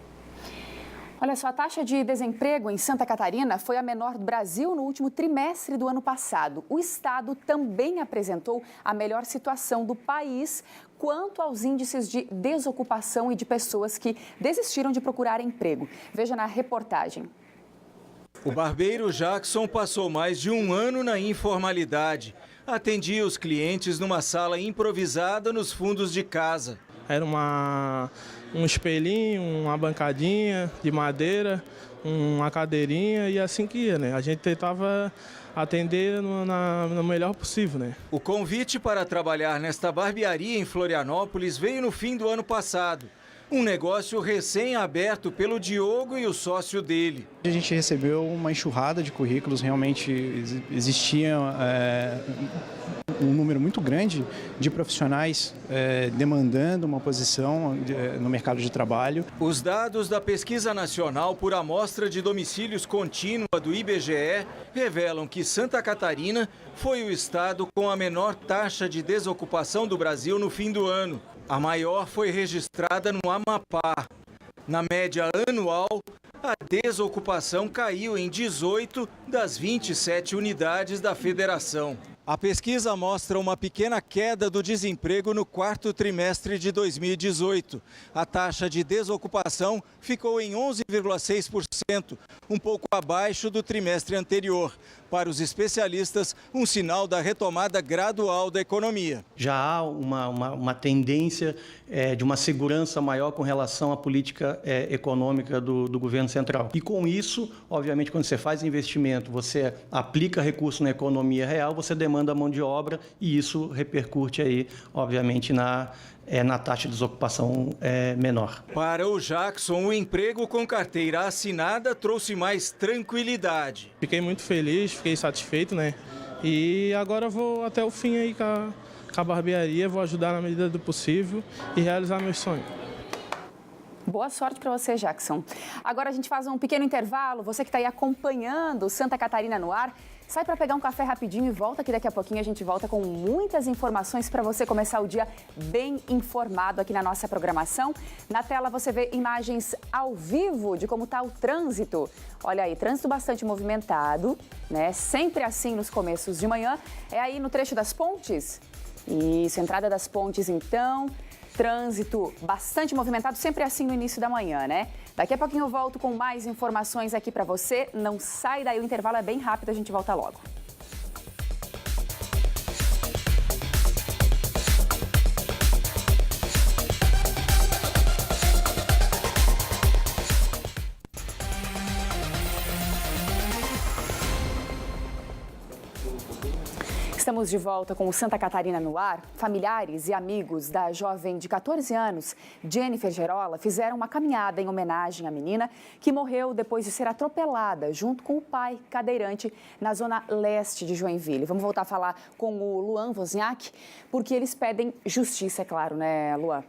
Olha só, a taxa de desemprego em Santa Catarina foi a menor do Brasil no último trimestre do ano passado. O estado também apresentou a melhor situação do país quanto aos índices de desocupação e de pessoas que desistiram de procurar emprego. Veja na reportagem. O barbeiro Jackson passou mais de 1 ano na informalidade. Atendia os clientes numa sala improvisada nos fundos de casa. Era um espelhinho, uma bancadinha de madeira, uma cadeirinha e assim que ia, né? A gente tentava atender no melhor possível, né? O convite para trabalhar nesta barbearia em Florianópolis veio no fim do ano passado. Um negócio recém-aberto pelo Diogo e o sócio dele. A gente recebeu uma enxurrada de currículos, realmente existia um número muito grande de profissionais demandando uma posição no mercado de trabalho. Os dados da Pesquisa Nacional por Amostra de Domicílios Contínua do IBGE revelam que Santa Catarina foi o estado com a menor taxa de desocupação do Brasil no fim do ano. A maior foi registrada no Amapá. Na média anual, a desocupação caiu em 18 das 27 unidades da federação. A pesquisa mostra uma pequena queda do desemprego no 4º trimestre de 2018. A taxa de desocupação ficou em 11,6%. um pouco abaixo do trimestre anterior. Para os especialistas, um sinal da retomada gradual da economia. Já há uma tendência de uma segurança maior com relação à política econômica do governo central. E com isso, obviamente, quando você faz investimento, você aplica recurso na economia real, você demanda mão de obra e isso repercute aí, obviamente, na taxa de desocupação menor. Para o Jackson, o emprego com carteira assinada trouxe mais tranquilidade. Fiquei muito feliz, fiquei satisfeito, né? E agora vou até o fim aí com a barbearia, vou ajudar na medida do possível e realizar meus sonhos. Boa sorte para você, Jackson. Agora a gente faz um pequeno intervalo. Você que está aí acompanhando Santa Catarina no ar, sai para pegar um café rapidinho e volta, que daqui a pouquinho a gente volta com muitas informações para você começar o dia bem informado aqui na nossa programação. Na tela você vê imagens ao vivo de como está o trânsito. Olha aí, trânsito bastante movimentado, né? Sempre assim nos começos de manhã. É aí no trecho das pontes? Isso, entrada das pontes então. Trânsito bastante movimentado, sempre assim no início da manhã, né? Daqui a pouquinho eu volto com mais informações aqui para você. Não sai daí, o intervalo é bem rápido, a gente volta logo. Estamos de volta com o Santa Catarina no ar. Familiares e amigos da jovem de 14 anos, Jennifer Gerola, fizeram uma caminhada em homenagem à menina que morreu depois de ser atropelada junto com o pai cadeirante na zona leste de Joinville. Vamos voltar a falar com o Luan Wozniak, porque eles pedem justiça, é claro, né, Luan?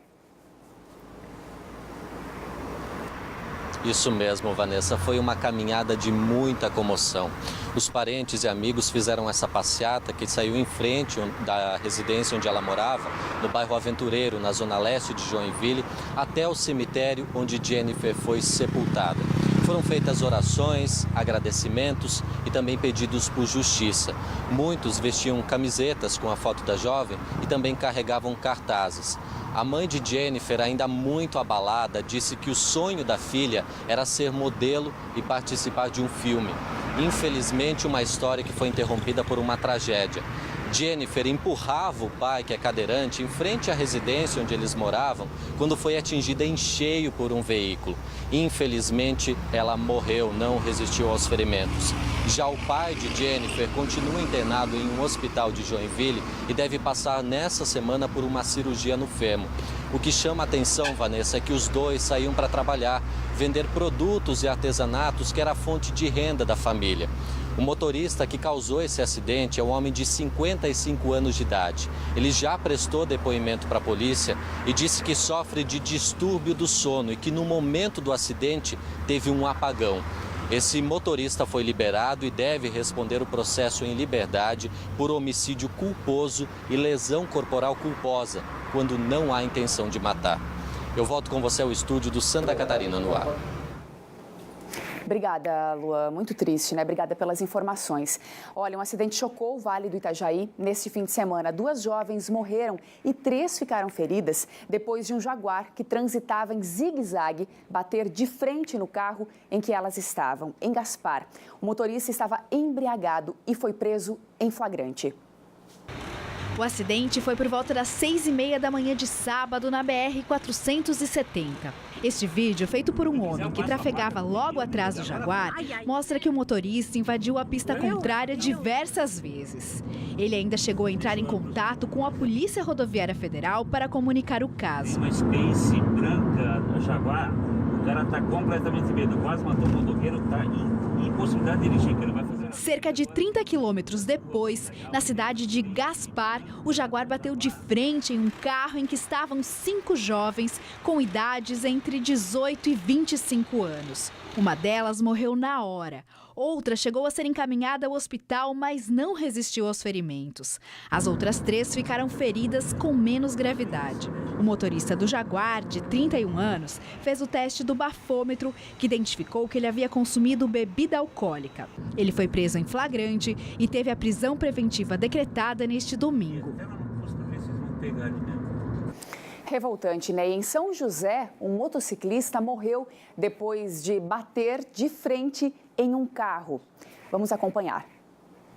Isso mesmo, Vanessa. Foi uma caminhada de muita comoção. Os parentes e amigos fizeram essa passeata que saiu em frente da residência onde ela morava, no bairro Aventureiro, na zona leste de Joinville, até o cemitério onde Jennifer foi sepultada. Foram feitas orações, agradecimentos e também pedidos por justiça. Muitos vestiam camisetas com a foto da jovem e também carregavam cartazes. A mãe de Jennifer, ainda muito abalada, disse que o sonho da filha era ser modelo e participar de um filme. Infelizmente, uma história que foi interrompida por uma tragédia. Jennifer empurrava o pai, que é cadeirante, em frente à residência onde eles moravam, quando foi atingida em cheio por um veículo. Infelizmente, ela morreu, não resistiu aos ferimentos. Já o pai de Jennifer continua internado em um hospital de Joinville e deve passar nessa semana por uma cirurgia no fêmur. O que chama a atenção, Vanessa, é que os dois saíam para trabalhar, vender produtos e artesanatos que era a fonte de renda da família. O motorista que causou esse acidente é um homem de 55 anos de idade. Ele já prestou depoimento para a polícia e disse que sofre de distúrbio do sono e que no momento do acidente teve um apagão. Esse motorista foi liberado e deve responder o processo em liberdade por homicídio culposo e lesão corporal culposa, quando não há intenção de matar. Eu volto com você ao estúdio do Santa Catarina no ar. Obrigada, Lua. Muito triste, né? Obrigada pelas informações. Olha, um acidente chocou o Vale do Itajaí neste fim de semana. 2 jovens morreram e 3 ficaram feridas depois de um jaguar que transitava em zigue-zague bater de frente no carro em que elas estavam, em Gaspar. O motorista estava embriagado e foi preso em flagrante. O acidente foi por volta das 6h30 da manhã de sábado na BR-470. Este vídeo, feito por um homem que trafegava logo atrás do Jaguar, mostra que o motorista invadiu a pista contrária diversas vezes. Ele ainda chegou a entrar em contato com a Polícia Rodoviária Federal para comunicar o caso. Uma Space branca Jaguar, o cara está completamente medo, quase matou o motoqueiro, está em impossibilidade de dirigir, que ele vai fazer. Cerca de 30 quilômetros depois, na cidade de Gaspar, o Jaguar bateu de frente em um carro em que estavam 5 jovens com idades entre 18 e 25 anos. Uma delas morreu na hora. Outra chegou a ser encaminhada ao hospital, mas não resistiu aos ferimentos. As outras 3 ficaram feridas com menos gravidade. O motorista do Jaguar, de 31 anos, fez o teste do bafômetro, que identificou que ele havia consumido bebida alcoólica. Ele foi preso em flagrante e teve a prisão preventiva decretada neste domingo. Revoltante, né? Em São José, um motociclista morreu depois de bater de frente em um carro. Vamos acompanhar.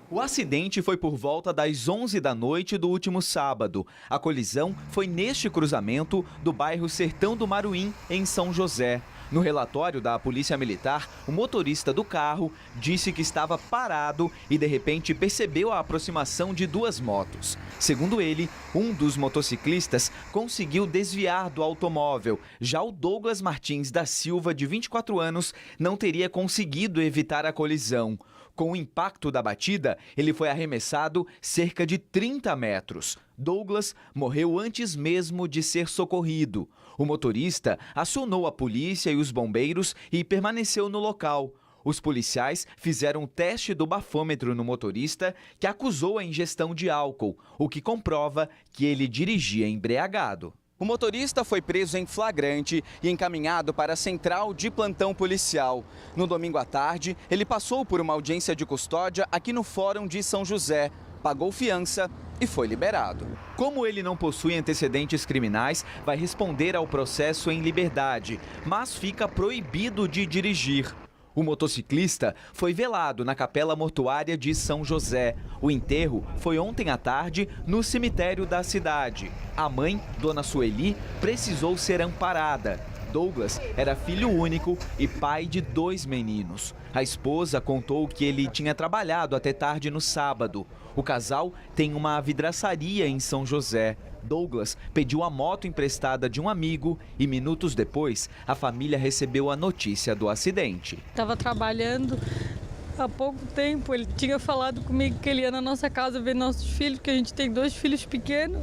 O acidente foi por volta das 11 da noite do último sábado. A colisão foi neste cruzamento do bairro Sertão do Maruim, em São José. No relatório da Polícia Militar, o motorista do carro disse que estava parado e de repente percebeu a aproximação de duas motos. Segundo ele, um dos motociclistas conseguiu desviar do automóvel. Já o Douglas Martins da Silva, de 24 anos, não teria conseguido evitar a colisão. Com o impacto da batida, ele foi arremessado cerca de 30 metros. Douglas morreu antes mesmo de ser socorrido. O motorista acionou a polícia e os bombeiros e permaneceu no local. Os policiais fizeram um teste do bafômetro no motorista, que acusou a ingestão de álcool, o que comprova que ele dirigia embriagado. O motorista foi preso em flagrante e encaminhado para a central de plantão policial. No domingo à tarde, ele passou por uma audiência de custódia aqui no Fórum de São José, pagou fiança e foi liberado. Como ele não possui antecedentes criminais, vai responder ao processo em liberdade, mas fica proibido de dirigir. O motociclista foi velado na Capela Mortuária de São José. O enterro foi ontem à tarde no cemitério da cidade. A mãe, Dona Sueli, precisou ser amparada. Douglas era filho único e pai de 2 meninos. A esposa contou que ele tinha trabalhado até tarde no sábado. O casal tem uma vidraçaria em São José. Douglas pediu a moto emprestada de um amigo e minutos depois a família recebeu a notícia do acidente. Estava trabalhando há pouco tempo, ele tinha falado comigo que ele ia na nossa casa ver nossos filhos, que a gente tem 2 filhos pequenos.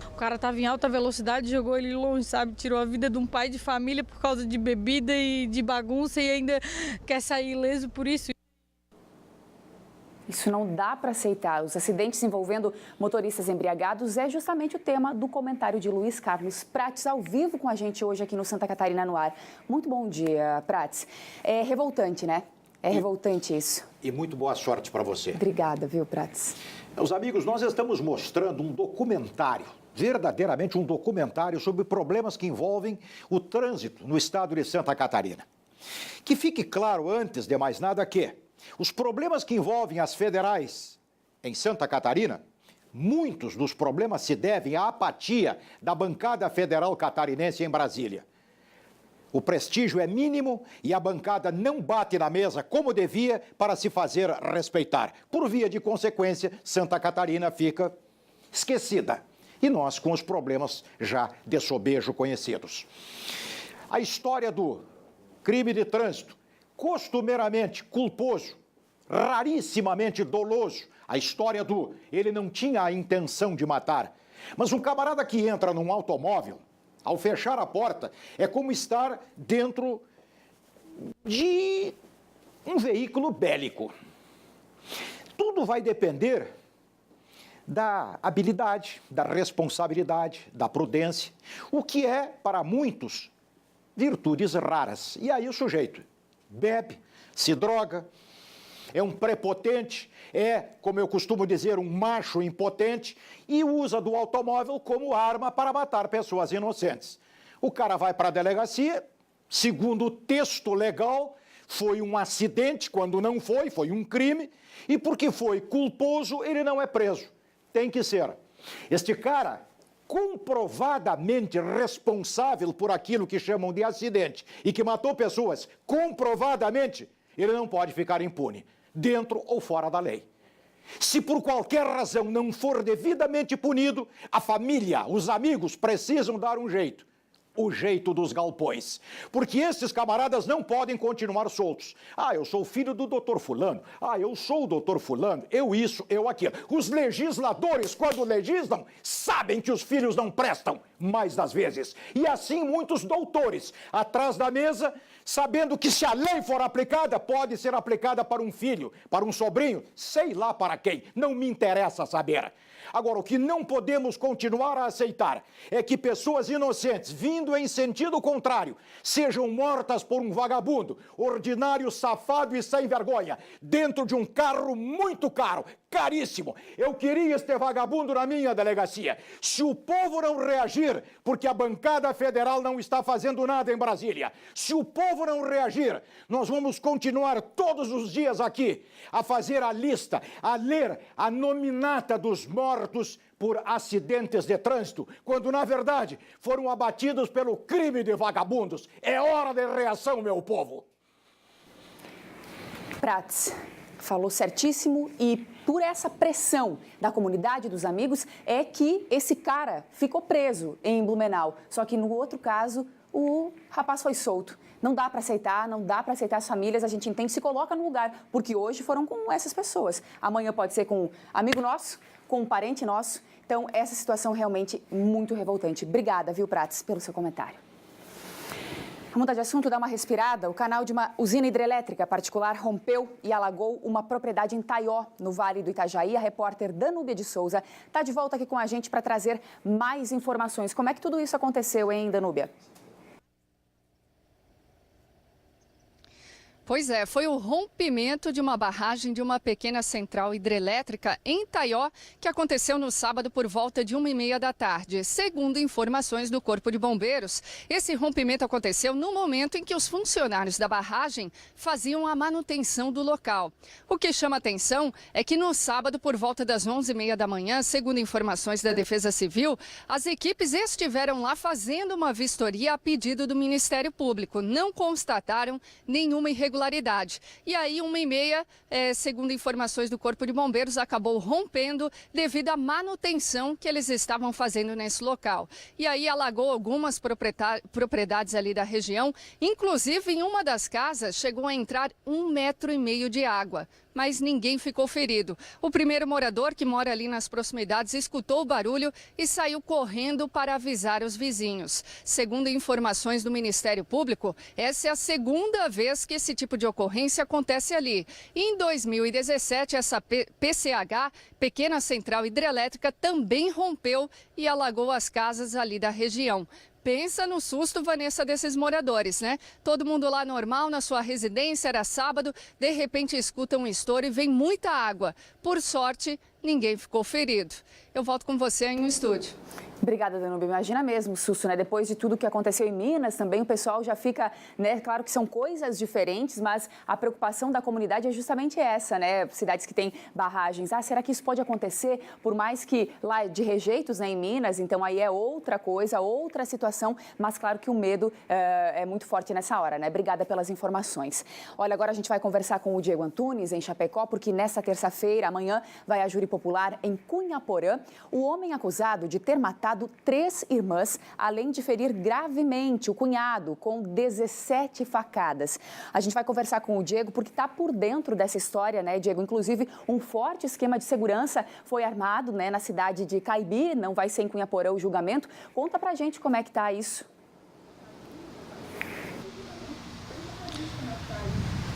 O cara estava em alta velocidade, jogou ele longe, sabe? Tirou a vida de um pai de família por causa de bebida e de bagunça e ainda quer sair ileso por isso. Isso não dá para aceitar. Os acidentes envolvendo motoristas embriagados é justamente o tema do comentário de Luiz Carlos Prates, ao vivo com a gente hoje aqui no Santa Catarina no Ar. Muito bom dia, Prates. É revoltante, né? É revoltante isso. E muito boa sorte para você. Obrigada, viu, Prates? Meus amigos, nós estamos mostrando um documentário, verdadeiramente um documentário sobre problemas que envolvem o trânsito no estado de Santa Catarina. Que fique claro, antes de mais nada, que os problemas que envolvem as federais em Santa Catarina, muitos dos problemas se devem à apatia da bancada federal catarinense em Brasília. O prestígio é mínimo e a bancada não bate na mesa como devia para se fazer respeitar. Por via de consequência, Santa Catarina fica esquecida. E nós com os problemas já de sobejo conhecidos. A história do crime de trânsito, costumeiramente culposo, rarissimamente doloso. A história do ele não tinha a intenção de matar. Mas um camarada que entra num automóvel, ao fechar a porta, é como estar dentro de um veículo bélico. Tudo vai depender da habilidade, da responsabilidade, da prudência, o que é, para muitos, virtudes raras. E aí o sujeito bebe, se droga, é um prepotente, é, como eu costumo dizer, um macho impotente e usa do automóvel como arma para matar pessoas inocentes. O cara vai para a delegacia, segundo o texto legal, foi um acidente, quando não foi, foi um crime, e porque foi culposo, ele não é preso. Tem que ser. Este cara, comprovadamente responsável por aquilo que chamam de acidente e que matou pessoas, comprovadamente, ele não pode ficar impune, dentro ou fora da lei. Se por qualquer razão não for devidamente punido, a família, os amigos precisam dar um jeito. O jeito dos galpões. Porque esses camaradas não podem continuar soltos. Ah, eu sou filho do doutor fulano. Ah, eu sou o doutor fulano. Eu isso, eu aquilo. Os legisladores, quando legislam, sabem que os filhos não prestam, mais das vezes. E assim muitos doutores, atrás da mesa, sabendo que se a lei for aplicada, pode ser aplicada para um filho, para um sobrinho, sei lá para quem, não me interessa saber. Agora, o que não podemos continuar a aceitar é que pessoas inocentes, vindo em sentido contrário, sejam mortas por um vagabundo, ordinário, safado e sem vergonha, dentro de um carro muito caro, caríssimo. Eu queria este vagabundo na minha delegacia. Se o povo não reagir, porque a bancada federal não está fazendo nada em Brasília, se o povo não reagir, nós vamos continuar todos os dias aqui a fazer a lista, a ler a nominata dos mortos por acidentes de trânsito, quando na verdade foram abatidos pelo crime de vagabundos. É hora de reação, meu povo. Prats falou certíssimo, e por essa pressão da comunidade, dos amigos, é que esse cara ficou preso em Blumenau. Só que no outro caso, o rapaz foi solto. Não dá para aceitar, não dá para aceitar as famílias, a gente entende, se coloca no lugar, porque hoje foram com essas pessoas. Amanhã pode ser com um amigo nosso, com um parente nosso. Então, essa situação realmente muito revoltante. Obrigada, viu, Prats, pelo seu comentário. Vamos mudar de assunto, dar uma respirada. O canal de uma usina hidrelétrica particular rompeu e alagou uma propriedade em Taió, no Vale do Itajaí. A repórter Danúbia de Souza está de volta aqui com a gente para trazer mais informações. Como é que tudo isso aconteceu, hein, Danúbia? Pois é, foi o rompimento de uma barragem de uma pequena central hidrelétrica em Taió, que aconteceu no sábado por volta de 1h30 da tarde. Segundo informações do Corpo de Bombeiros, esse rompimento aconteceu no momento em que os funcionários da barragem faziam a manutenção do local. O que chama atenção é que no sábado, por volta das 11h30 da manhã, segundo informações da Defesa Civil, as equipes estiveram lá fazendo uma vistoria a pedido do Ministério Público. Não constataram nenhuma irregularidade. E aí, 1h30, segundo informações do Corpo de Bombeiros, acabou rompendo devido à manutenção que eles estavam fazendo nesse local. E aí alagou algumas propriedades ali da região, inclusive em uma das casas chegou a entrar 1,5 metro de água. Mas ninguém ficou ferido. O primeiro morador, que mora ali nas proximidades, escutou o barulho e saiu correndo para avisar os vizinhos. Segundo informações do Ministério Público, essa é a segunda vez que esse tipo de ocorrência acontece ali. Em 2017, essa PCH, Pequena Central Hidrelétrica, também rompeu e alagou as casas ali da região. Pensa no susto, Vanessa, desses moradores, né? Todo mundo lá normal, na sua residência, era sábado, de repente escuta um estouro e vem muita água. Por sorte, ninguém ficou ferido. Eu volto com você aí no estúdio. Obrigada, Danúbia. Imagina mesmo o susto, né? Depois de tudo que aconteceu em Minas, também o pessoal já fica, né? Claro que são coisas diferentes, mas a preocupação da comunidade é justamente essa, né? Cidades que têm barragens. Ah, será que isso pode acontecer? Por mais que lá de rejeitos, né, em Minas, então aí é outra coisa, outra situação, mas claro que o medo é muito forte nessa hora, né? Obrigada pelas informações. Olha, agora a gente vai conversar com o Diego Antunes, em Chapecó, porque nessa terça-feira, amanhã, vai a júri popular em Cunhaporã. O homem acusado de ter matado 3 irmãs, além de ferir gravemente o cunhado com 17 facadas. A gente vai conversar com o Diego porque está por dentro dessa história, né, Diego? Inclusive, um forte esquema de segurança foi armado, né, na cidade de Caibi, não vai ser em Cunhaporã o julgamento. Conta pra gente como é que tá isso.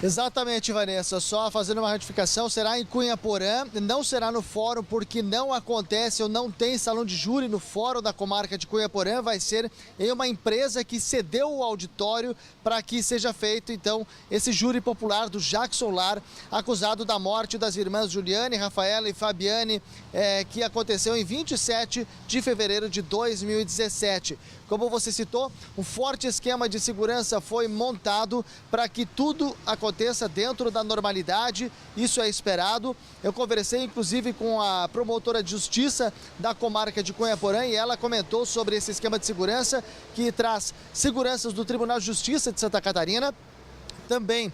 Exatamente, Vanessa. Só fazendo uma retificação, será em Cunhaporã, não será no fórum, porque não acontece ou não tem salão de júri no fórum da comarca de Cunhaporã. Vai ser em uma empresa que cedeu o auditório para que seja feito, então, esse júri popular do Jackson Lar, acusado da morte das irmãs Juliane, Rafaela e Fabiane, que aconteceu em 27 de fevereiro de 2017. Como você citou, um forte esquema de segurança foi montado para que tudo aconteça dentro da normalidade, isso é esperado. Eu conversei inclusive com a promotora de justiça da comarca de Cunhaporã e ela comentou sobre esse esquema de segurança que traz seguranças do Tribunal de Justiça de Santa Catarina, também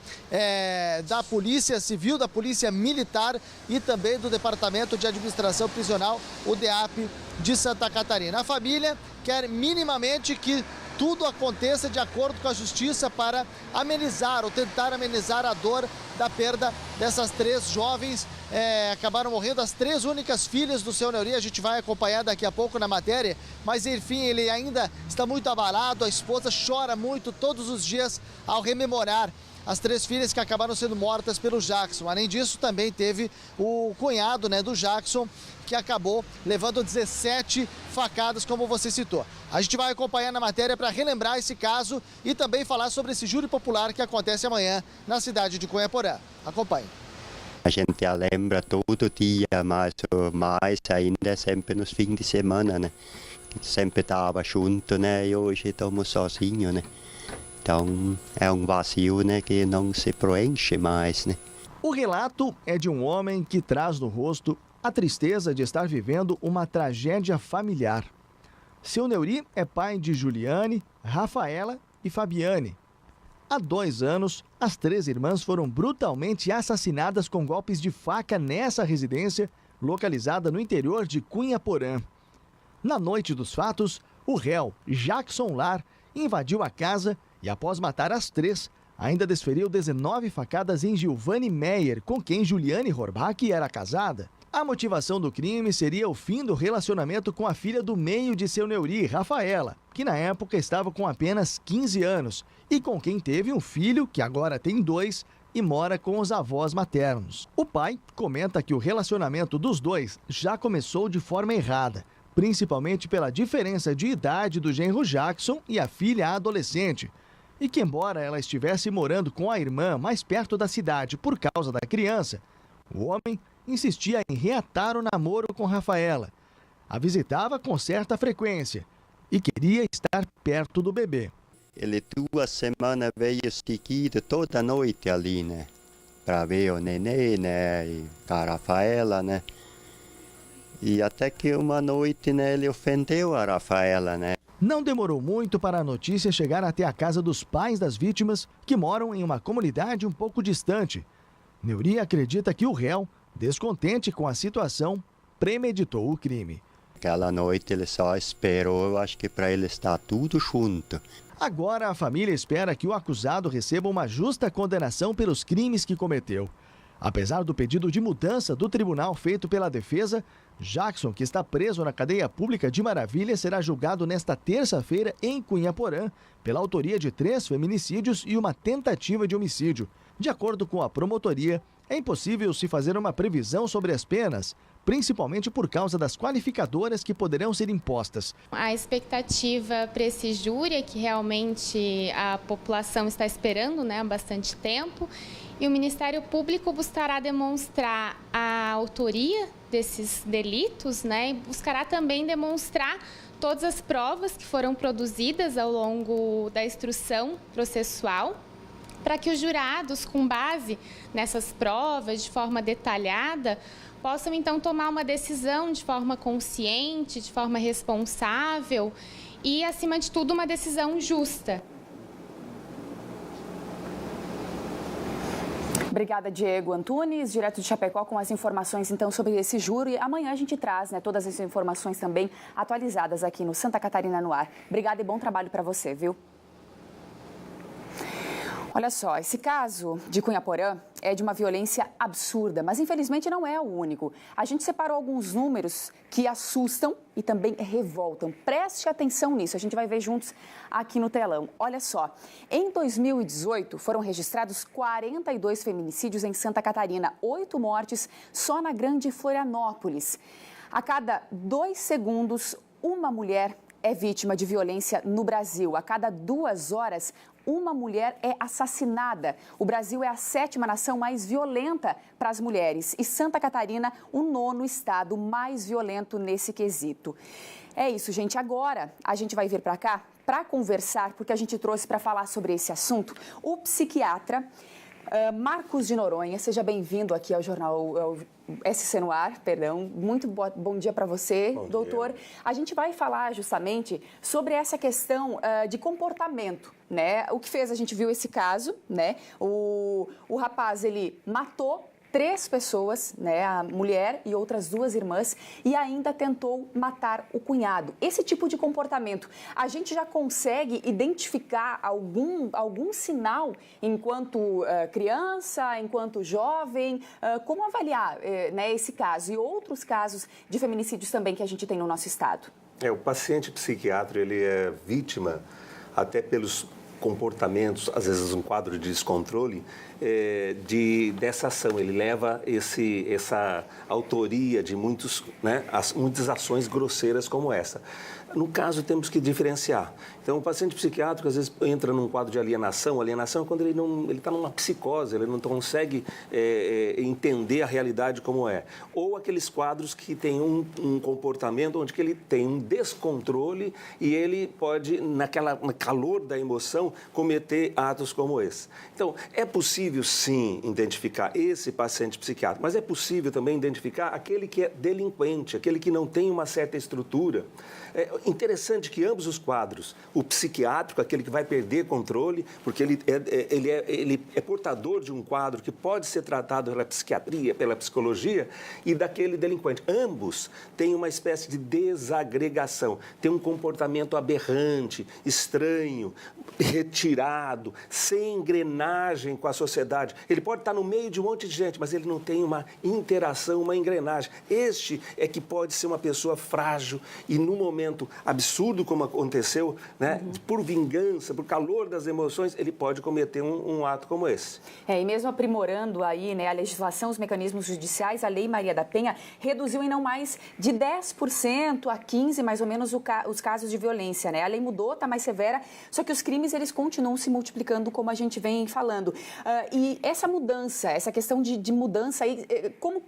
da Polícia Civil, da Polícia Militar e também do Departamento de Administração Prisional, o DEAP de Santa Catarina. A família quer minimamente que tudo aconteça de acordo com a justiça para amenizar ou tentar amenizar a dor da perda dessas 3 jovens. Acabaram morrendo as 3 únicas filhas do seu Neuri. A gente vai acompanhar daqui a pouco na matéria, mas enfim, ele ainda está muito abalado. A esposa chora muito todos os dias ao rememorar as 3 filhas que acabaram sendo mortas pelo Jackson. Além disso, também teve o cunhado, né, do Jackson, que acabou levando 17 facadas, como você citou. A gente vai acompanhar na matéria para relembrar esse caso e também falar sobre esse júri popular que acontece amanhã na cidade de Cunhaporã. Acompanhe. A gente a lembra todo dia, mas mais ainda sempre nos fins de semana, né? Sempre estava junto, né? E hoje estamos sozinhos, né? Então é um vazio, né, que não se preenche mais, né? O relato é de um homem que traz no rosto a tristeza de estar vivendo uma tragédia familiar. Seu Neuri é pai de Juliane, Rafaela e Fabiane. Há 2 anos, as 3 irmãs foram brutalmente assassinadas com golpes de faca nessa residência, localizada no interior de Cunhaporã. Na noite dos fatos, o réu, Jackson Lar, invadiu a casa e, após matar as 3, ainda desferiu 19 facadas em Gilvane Meyer, com quem Juliane Horbach era casada. A motivação do crime seria o fim do relacionamento com a filha do meio de seu Neuri, Rafaela, que na época estava com apenas 15 anos e com quem teve um filho, que agora tem 2, e mora com os avós maternos. O pai comenta que o relacionamento dos dois já começou de forma errada, principalmente pela diferença de idade do genro Jackson e a filha adolescente, e que embora ela estivesse morando com a irmã mais perto da cidade por causa da criança, o homem insistia em reatar o namoro com Rafaela. A visitava com certa frequência e queria estar perto do bebê. Ele 2 semanas veio seguido toda noite ali, né? Para ver o neném, né? E a Rafaela, né? E até que uma noite, né, ele ofendeu a Rafaela, né? Não demorou muito para a notícia chegar até a casa dos pais das vítimas, que moram em uma comunidade um pouco distante. Neuri acredita que o réu, descontente com a situação, premeditou o crime. Aquela noite ele só esperou, eu acho que para ele estar tudo junto. Agora a família espera que o acusado receba uma justa condenação pelos crimes que cometeu. Apesar do pedido de mudança do tribunal feito pela defesa, Jackson, que está preso na cadeia pública de Maravilha, será julgado nesta terça-feira em Cunhaporã pela autoria de 3 feminicídios e uma tentativa de homicídio. De acordo com a promotoria, é impossível se fazer uma previsão sobre as penas, principalmente por causa das qualificadoras que poderão ser impostas. A expectativa para esse júri é que realmente a população está esperando, né, há bastante tempo, e o Ministério Público buscará demonstrar a autoria desses delitos, né, e buscará também demonstrar todas as provas que foram produzidas ao longo da instrução processual, para que os jurados, com base nessas provas, de forma detalhada, possam então tomar uma decisão de forma consciente, de forma responsável e, acima de tudo, uma decisão justa. Obrigada, Diego Antunes, direto de Chapecó, com as informações então sobre esse júri. Amanhã a gente traz, né, todas as informações também atualizadas aqui no Santa Catarina no Ar. Obrigada e bom trabalho para você, viu? Olha só, esse caso de Cunhaporã é de uma violência absurda, mas infelizmente não é o único. A gente separou alguns números que assustam e também revoltam. Preste atenção nisso, a gente vai ver juntos aqui no telão. Olha só, em 2018 foram registrados 42 feminicídios em Santa Catarina, 8 mortes só na Grande Florianópolis. A cada 2 segundos, uma mulher é vítima de violência no Brasil. A cada 2 horas, uma mulher é assassinada. O Brasil é a 7ª nação mais violenta para as mulheres e Santa Catarina, o 9º estado mais violento nesse quesito. É isso, gente. Agora a gente vai vir para cá para conversar, porque a gente trouxe para falar sobre esse assunto o psiquiatra Marcos de Noronha. Seja bem-vindo aqui ao jornal SC no Ar, perdão. Muito bom dia para você, doutor. A gente vai falar justamente sobre essa questão de comportamento, né? O que fez, a gente viu esse caso, né? O rapaz, ele matou 3 pessoas, né, a mulher e outras 2 irmãs, e ainda tentou matar o cunhado. Esse tipo de comportamento, a gente já consegue identificar algum sinal enquanto criança, enquanto jovem? Como avaliar né, esse caso e outros casos de feminicídios também que a gente tem no nosso estado? O paciente psiquiátrico, ele é vítima até pelos comportamentos, às vezes um quadro de descontrole dessa ação. Ele leva essa autoria de muitas ações grosseiras como essa. No caso, temos que diferenciar. Então, o paciente psiquiátrico, às vezes, entra num quadro de alienação. Alienação é quando ele está numa psicose, ele não consegue entender a realidade como é. Ou aqueles quadros que têm um comportamento onde que ele tem um descontrole e ele pode, no calor da emoção, cometer atos como esse. Então, é possível, sim, identificar esse paciente psiquiátrico, mas é possível também identificar aquele que é delinquente, aquele que não tem uma certa estrutura. É interessante que ambos os quadros, o psiquiátrico, aquele que vai perder controle, porque ele é portador de um quadro que pode ser tratado pela psiquiatria, pela psicologia, e daquele delinquente. Ambos têm uma espécie de desagregação, têm um comportamento aberrante, estranho, retirado, sem engrenagem com a sociedade. Ele pode estar no meio de um monte de gente, mas ele não tem uma interação, uma engrenagem. Este é que pode ser uma pessoa frágil e, no momento absurdo como aconteceu, né, por vingança, por calor das emoções, ele pode cometer um ato como esse. E mesmo aprimorando aí, né, a legislação, os mecanismos judiciais, a Lei Maria da Penha reduziu em não mais de 10% a 15%, mais ou menos, os casos de violência, né? A lei mudou, está mais severa, só que os crimes, eles continuam se multiplicando, como a gente vem falando. E essa mudança, essa questão de mudança aí,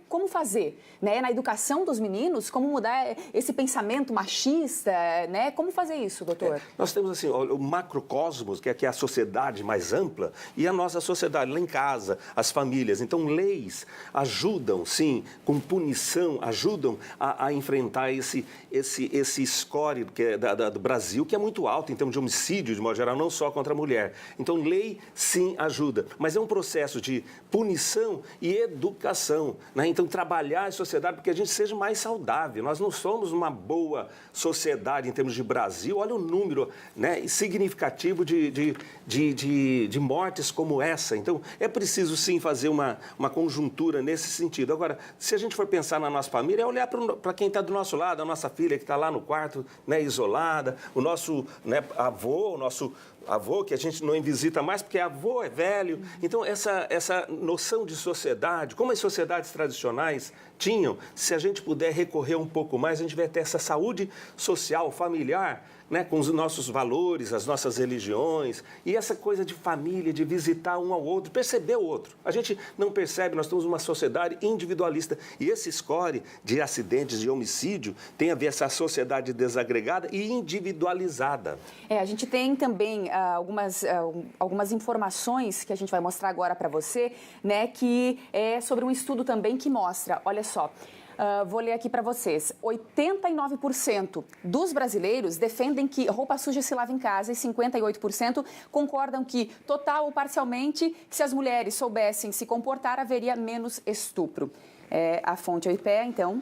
como fazer, né? Na educação dos meninos, como mudar esse pensamento machista, né? Como fazer isso, doutor? Nós temos assim, o macrocosmos, que é a sociedade mais ampla, e a nossa sociedade lá em casa, as famílias. Então, leis ajudam, sim, com punição, ajudam a enfrentar esse score que é do Brasil, que é muito alto em termos de homicídio, de modo geral, não só contra a mulher. Então, lei, sim, ajuda. Mas é um processo de punição e educação, né? Então, trabalhar a sociedade para que a gente seja mais saudável. Nós não somos uma boa sociedade em termos de Brasil. Olha o número, né, significativo de mortes como essa. Então, é preciso, sim, fazer uma conjuntura nesse sentido. Agora, se a gente for pensar na nossa família, é olhar para quem está do nosso lado, a nossa filha que está lá no quarto, né, isolada, o nosso, né, avô, o nosso avô, que a gente não visita mais, porque avô é velho. Então, essa noção de sociedade, como as sociedades tradicionais tinham, se a gente puder recorrer um pouco mais, a gente vai ter essa saúde social, familiar, né, com os nossos valores, as nossas religiões, e essa coisa de família, de visitar um ao outro, perceber o outro. A gente não percebe, nós temos uma sociedade individualista, e esse score de acidentes, de homicídio, tem a ver essa sociedade desagregada e individualizada. A gente tem também algumas informações que a gente vai mostrar agora para você, né, que é sobre um estudo também que mostra, olha só, vou ler aqui para vocês. 89% dos brasileiros defendem que roupa suja se lava em casa e 58% concordam que, total ou parcialmente, que se as mulheres soubessem se comportar, haveria menos estupro. A fonte é o IPEA, então...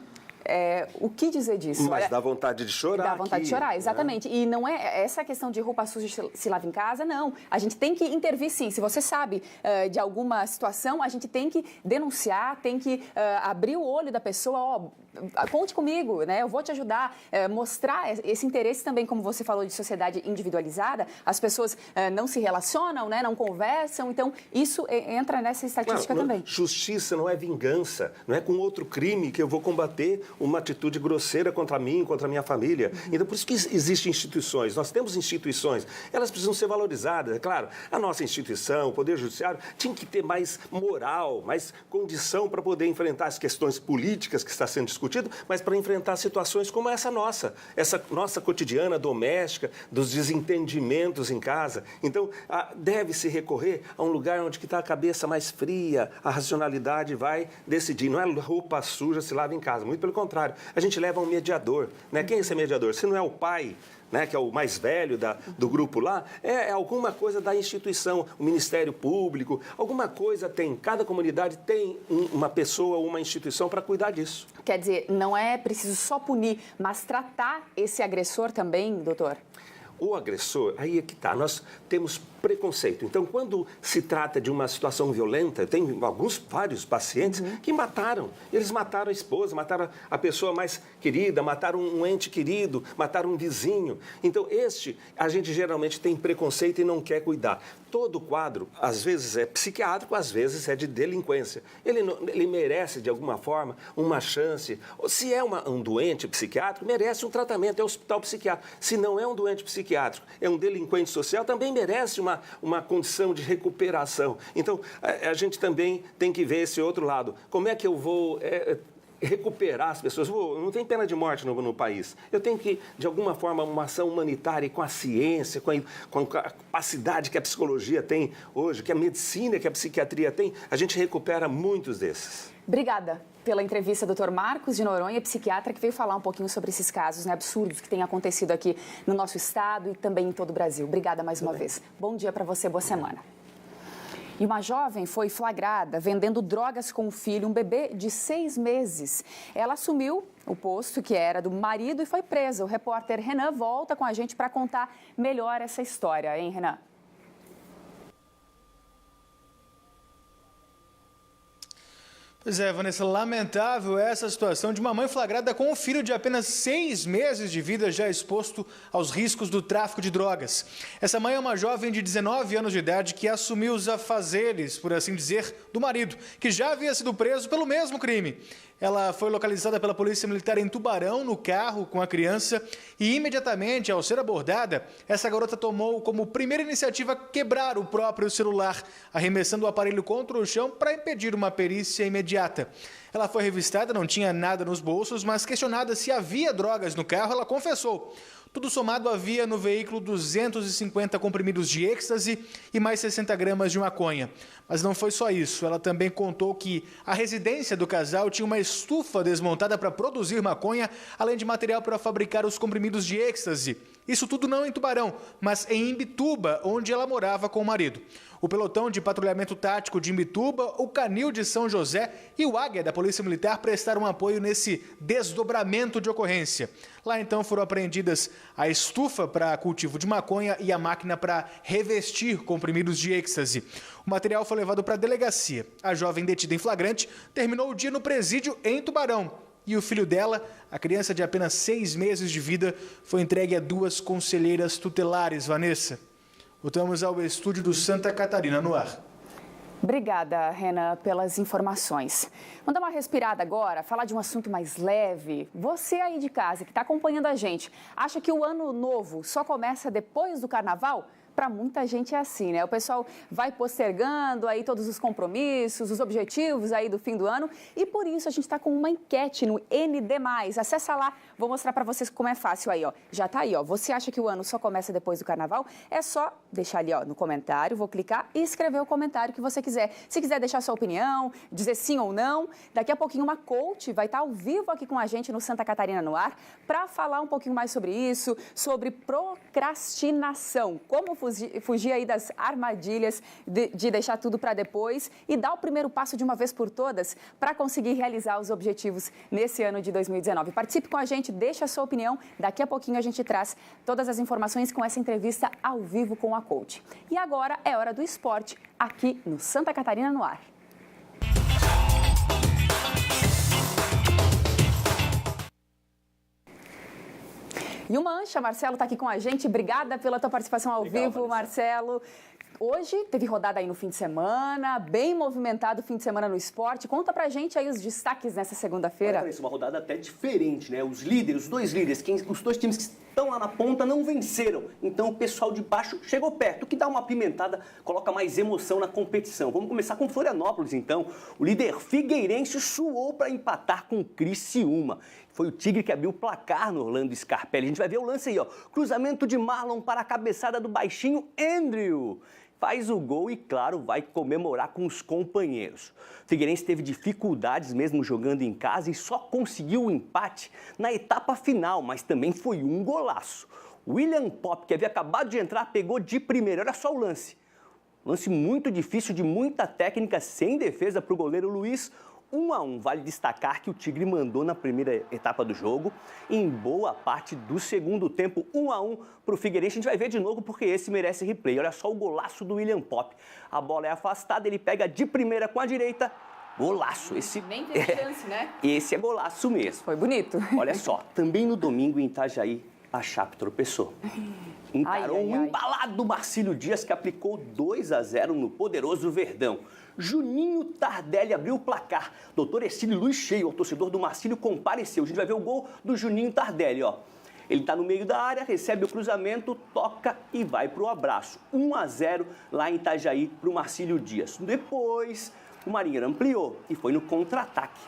o que dizer disso? Mas dá vontade de chorar. Dá vontade de chorar, exatamente. Né? E não é essa questão de roupa suja se lava em casa, não. A gente tem que intervir, sim. Se você sabe de alguma situação, a gente tem que denunciar, tem que abrir o olho da pessoa, conte comigo, né? Eu vou te ajudar. Mostrar esse interesse também, como você falou, de sociedade individualizada. As pessoas não se relacionam, né? Não conversam. Então, isso entra nessa estatística também. Justiça não é vingança. Não é com outro crime que eu vou combater uma atitude grosseira contra mim, contra a minha família. Então, por isso que existem instituições. Nós temos instituições. Elas precisam ser valorizadas. É claro, a nossa instituição, o Poder Judiciário, tinha que ter mais moral, mais condição para poder enfrentar as questões políticas que está sendo discutido, mas para enfrentar situações como essa nossa cotidiana, doméstica, dos desentendimentos em casa. Então, deve-se recorrer a um lugar onde está a cabeça mais fria, a racionalidade vai decidir. Não é roupa suja se lava em casa, muito pelo contrário. A gente leva um mediador, né? Quem é esse mediador? Se não é o pai, né, que é o mais velho do grupo lá, é alguma coisa da instituição, o Ministério Público, alguma coisa tem. Cada comunidade tem uma pessoa, uma instituição para cuidar disso. Quer dizer, não é preciso só punir, mas tratar esse agressor também, doutor? o agressor, aí é que está, nós temos preconceito. Então, quando se trata de uma situação violenta, tem vários pacientes que mataram. Eles mataram a esposa, mataram a pessoa mais querida, mataram um ente querido, mataram um vizinho. Então, a gente geralmente tem preconceito e não quer cuidar. Todo quadro, às vezes é psiquiátrico, às vezes é de delinquência. Ele merece, de alguma forma, uma chance. Se é um doente psiquiátrico, merece um tratamento, é hospital psiquiátrico. Se não é um doente psiquiátrico, é um delinquente social, também merece uma condição de recuperação. Então, a gente também tem que ver esse outro lado. Como é que eu vou recuperar as pessoas? Não tem pena de morte no país. Eu tenho que, de alguma forma, uma ação humanitária com a ciência, com a capacidade que a psicologia tem hoje, que a medicina, que a psiquiatria tem, a gente recupera muitos desses. Obrigada pela entrevista, Dr. Marcos de Noronha, psiquiatra, que veio falar um pouquinho sobre esses casos, né, absurdos que têm acontecido aqui no nosso estado e também em todo o Brasil. Obrigada mais uma vez. Bom dia para você, boa semana. E uma jovem foi flagrada vendendo drogas com o filho, um bebê de 6 meses. Ela assumiu o posto que era do marido e foi presa. O repórter Renan volta com a gente para contar melhor essa história, hein, Renan? Pois é, Vanessa, lamentável essa situação de uma mãe flagrada com um filho de apenas 6 meses de vida já exposto aos riscos do tráfico de drogas. Essa mãe é uma jovem de 19 anos de idade que assumiu os afazeres, por assim dizer, do marido, que já havia sido preso pelo mesmo crime. Ela foi localizada pela Polícia Militar em Tubarão, no carro com a criança, e imediatamente, ao ser abordada, essa garota tomou como primeira iniciativa quebrar o próprio celular, arremessando o aparelho contra o chão para impedir uma perícia imediata. Ela foi revistada, não tinha nada nos bolsos, mas questionada se havia drogas no carro, ela confessou. Tudo somado, havia no veículo 250 comprimidos de êxtase e mais 60 gramas de maconha. Mas não foi só isso. Ela também contou que a residência do casal tinha uma estufa desmontada para produzir maconha, além de material para fabricar os comprimidos de êxtase. Isso tudo não em Tubarão, mas em Imbituba, onde ela morava com o marido. O pelotão de patrulhamento tático de Imbituba, o Canil de São José e o Águia da Polícia Militar prestaram apoio nesse desdobramento de ocorrência. Lá então foram apreendidas a estufa para cultivo de maconha e a máquina para revestir comprimidos de êxtase. O material foi levado para a delegacia. A jovem detida em flagrante terminou o dia no presídio em Tubarão. E o filho dela, a criança de apenas 6 meses de vida, foi entregue a 2 conselheiras tutelares, Vanessa. Voltamos ao estúdio do Santa Catarina no ar. Obrigada, Renan, pelas informações. Vamos dar uma respirada agora, falar de um assunto mais leve. Você aí de casa que está acompanhando a gente, acha que o ano novo só começa depois do carnaval? Para muita gente é assim, né? O pessoal vai postergando aí todos os compromissos, os objetivos aí do fim do ano e por isso a gente está com uma enquete no ND+. Acessa lá, vou mostrar para vocês como é fácil aí, ó. Já tá aí, ó. Você acha que o ano só começa depois do carnaval? É só deixar ali, ó, no comentário, vou clicar e escrever o comentário que você quiser. Se quiser deixar sua opinião, dizer sim ou não, daqui a pouquinho uma coach vai estar ao vivo aqui com a gente no Santa Catarina no ar para falar um pouquinho mais sobre isso, sobre procrastinação, como fugir aí das armadilhas de deixar tudo para depois e dar o primeiro passo de uma vez por todas para conseguir realizar os objetivos nesse ano de 2019. Participe com a gente, deixe a sua opinião. Daqui a pouquinho a gente traz todas as informações com essa entrevista ao vivo com a coach. E agora é hora do esporte aqui no Santa Catarina no ar. E o Mancha, Marcelo, está aqui com a gente. Obrigada pela tua participação ao vivo, Marcelo. Hoje teve rodada aí no fim de semana, bem movimentado o fim de semana no esporte. Conta pra gente aí os destaques nessa segunda-feira. Olha, uma rodada até diferente, né? Os líderes, os dois líderes, os dois times que estão lá na ponta não venceram. Então o pessoal de baixo chegou perto, o que dá uma apimentada, coloca mais emoção na competição. Vamos começar com Florianópolis, então. O líder Figueirense suou para empatar com o Criciúma. Foi o Tigre que abriu o placar no Orlando Scarpelli. A gente vai ver o lance aí, ó. Cruzamento de Marlon para a cabeçada do baixinho Andrew. Faz o gol e, claro, vai comemorar com os companheiros. O Figueirense teve dificuldades mesmo jogando em casa e só conseguiu o empate na etapa final, mas também foi um golaço. William Pop, que havia acabado de entrar, pegou de primeira. Olha só o lance. Lance muito difícil, de muita técnica, sem defesa para o goleiro Luiz. 1-1. Vale destacar que o Tigre mandou na primeira etapa do jogo, em boa parte do segundo tempo, 1-1 para o Figueirense. A gente vai ver de novo porque esse merece replay. Olha só o golaço do William Pop. A bola é afastada, ele pega de primeira com a direita. Golaço. Esse nem teve chance, né? Esse é golaço mesmo. Foi bonito. Olha só, também no domingo em Itajaí, a Chape tropeçou. Encarou um embalado Marcílio Dias, que aplicou 2-0 no poderoso Verdão. Juninho Tardelli abriu o placar. Doutor Ercílio Luiz Cheio, o torcedor do Marcílio, compareceu. A gente vai ver o gol do Juninho Tardelli, ó. Ele está no meio da área, recebe o cruzamento, toca e vai para o abraço. 1-0 lá em Itajaí para o Marcílio Dias. Depois, o Marinheiro ampliou e foi no contra-ataque.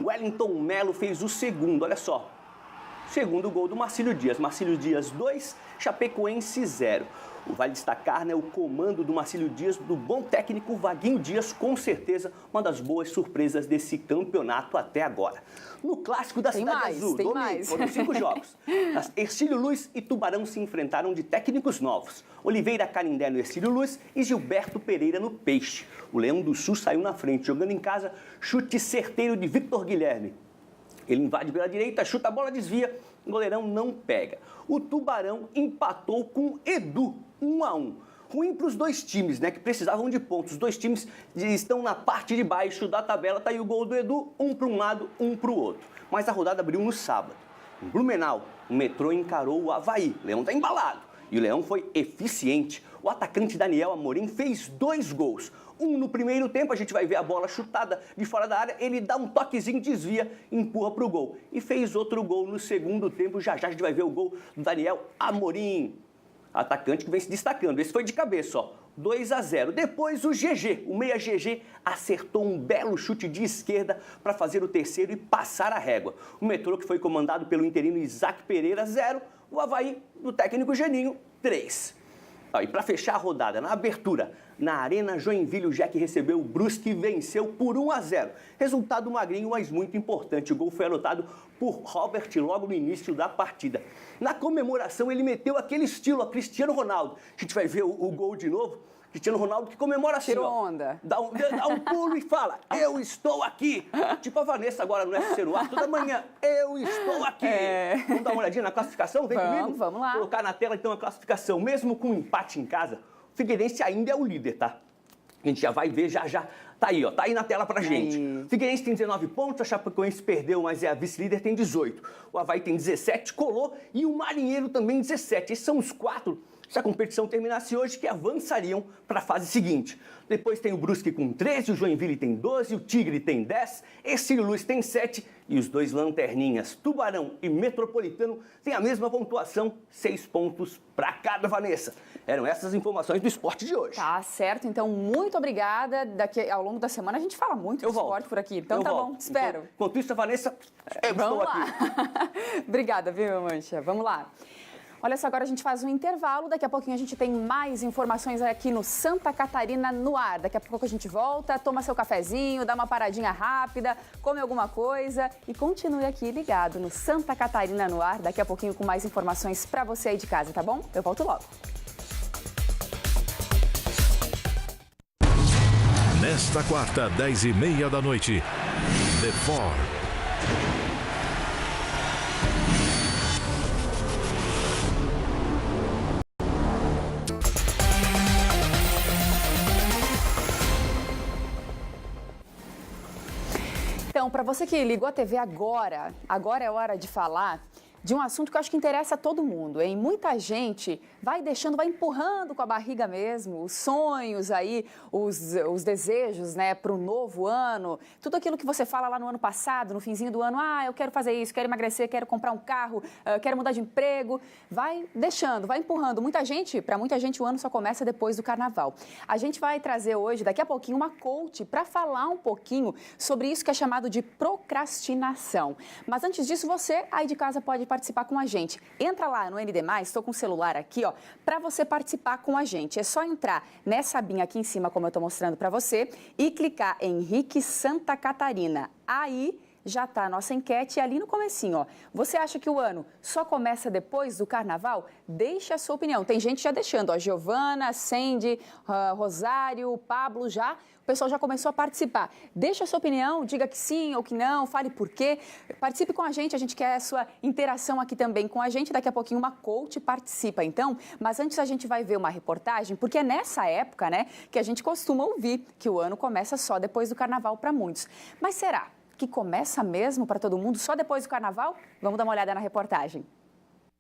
Wellington Melo fez o segundo, olha só. Segundo gol do Marcílio Dias. Marcílio Dias 2, Chapecoense 0. Vale destacar, né, o comando do Marcílio Dias, do bom técnico Vaguinho Dias, com certeza uma das boas surpresas desse campeonato até agora. No clássico da Cidade Azul, domingo, foram 5 jogos. Ercílio Luz e Tubarão se enfrentaram de técnicos novos. Oliveira Canindé no Ercílio Luz e Gilberto Pereira no Peixe. O Leão do Sul saiu na frente, jogando em casa, chute certeiro de Victor Guilherme. Ele invade pela direita, chuta a bola, desvia, o goleirão não pega. O Tubarão empatou com Edu, 1-1. Ruim para os dois times, né, que precisavam de pontos. Os dois times estão na parte de baixo da tabela, tá aí o gol do Edu, um para um lado, um para o outro. Mas a rodada abriu no sábado. Em Blumenau, o Metrô encarou o Avaí. O Leão tá embalado. E o Leão foi eficiente. O atacante Daniel Amorim fez 2 gols. Um no primeiro tempo, a gente vai ver a bola chutada de fora da área, ele dá um toquezinho, desvia, empurra para o gol. E fez outro gol no segundo tempo, já já a gente vai ver o gol do Daniel Amorim. Atacante que vem se destacando, esse foi de cabeça, ó, 2-0. Depois o GG, o meia GG, acertou um belo chute de esquerda para fazer o terceiro e passar a régua. O Metrô, que foi comandado pelo interino Isaac Pereira, 0. O Avaí, do técnico Geninho, 3. E para fechar a rodada, na abertura, na Arena Joinville, o Jack recebeu o Brusque e venceu por 1-0. Resultado magrinho, mas muito importante. O gol foi anotado por Robert logo no início da partida. Na comemoração, ele meteu aquele estilo, a Cristiano Ronaldo. A gente vai ver o gol de novo. Cristiano Ronaldo que comemora assim, tirou ó, onda. Dá um pulo e fala, eu estou aqui. Tipo a Vanessa agora no FC no ar, toda manhã, eu estou aqui. Vamos dar uma olhadinha na classificação? Vem comigo? Vamos lá. Vou colocar na tela então a classificação. Mesmo com um empate em casa, o Figueirense ainda é o líder, tá? A gente já vai ver, já. Tá aí, ó, tá aí na tela pra gente. O Figueirense tem 19 pontos, a Chapecoense perdeu, mas é a vice-líder, tem 18. O Avaí tem 17, colou, e o Marinheiro também 17. Esses são os 4, se a competição terminasse hoje, que avançariam para a fase seguinte. Depois tem o Brusque com 13, o Joinville tem 12, o Tigre tem 10, Ercílio Luz tem 7 e os 2 lanterninhas, Tubarão e Metropolitano, têm a mesma pontuação, 6 pontos para cada, Vanessa. Eram essas informações do esporte de hoje. Tá certo, então muito obrigada. Daqui ao longo da semana a gente fala muito de esporte por aqui. Então tá bom, espero. Enquanto isso, a Vanessa, eu Vamos estou lá. aqui. Obrigada, viu, Mancha? Vamos lá. Olha só, agora a gente faz um intervalo, daqui a pouquinho a gente tem mais informações aqui no Santa Catarina no ar. Daqui a pouco a gente volta, toma seu cafezinho, dá uma paradinha rápida, come alguma coisa e continue aqui ligado no Santa Catarina no ar. Daqui a pouquinho com mais informações para você aí de casa, tá bom? Eu volto logo. Nesta quarta, 10h30 da noite, The Four. Então, para você que ligou a TV agora é hora de falar de um assunto que eu acho que interessa a todo mundo, hein? Muita gente vai deixando, vai empurrando com a barriga mesmo, os sonhos aí, os desejos, né, para o novo ano, tudo aquilo que você fala lá no ano passado, no finzinho do ano, eu quero fazer isso, quero emagrecer, quero comprar um carro, quero mudar de emprego, vai deixando, vai empurrando. Para muita gente o ano só começa depois do carnaval. A gente vai trazer hoje, daqui a pouquinho, uma coach para falar um pouquinho sobre isso que é chamado de procrastinação. Mas antes disso, você aí de casa pode participar com a gente. Entra lá no ND+, estou com o celular aqui, ó, para você participar com a gente. É só entrar nessa abinha aqui em cima, como eu estou mostrando para você, e clicar em Henrique Santa Catarina. Aí já está a nossa enquete ali no comecinho, ó. Você acha que o ano só começa depois do carnaval? Deixa a sua opinião. Tem gente já deixando, ó. Giovana, Sandy, Rosário, Pablo já. O pessoal já começou a participar. Deixa a sua opinião, diga que sim ou que não, fale por quê. Participe com a gente quer a sua interação aqui também com a gente. Daqui a pouquinho uma coach participa, então. Mas antes a gente vai ver uma reportagem, porque é nessa época, né, que a gente costuma ouvir que o ano começa só depois do carnaval para muitos. Mas será que começa mesmo para todo mundo só depois do carnaval? Vamos dar uma olhada na reportagem.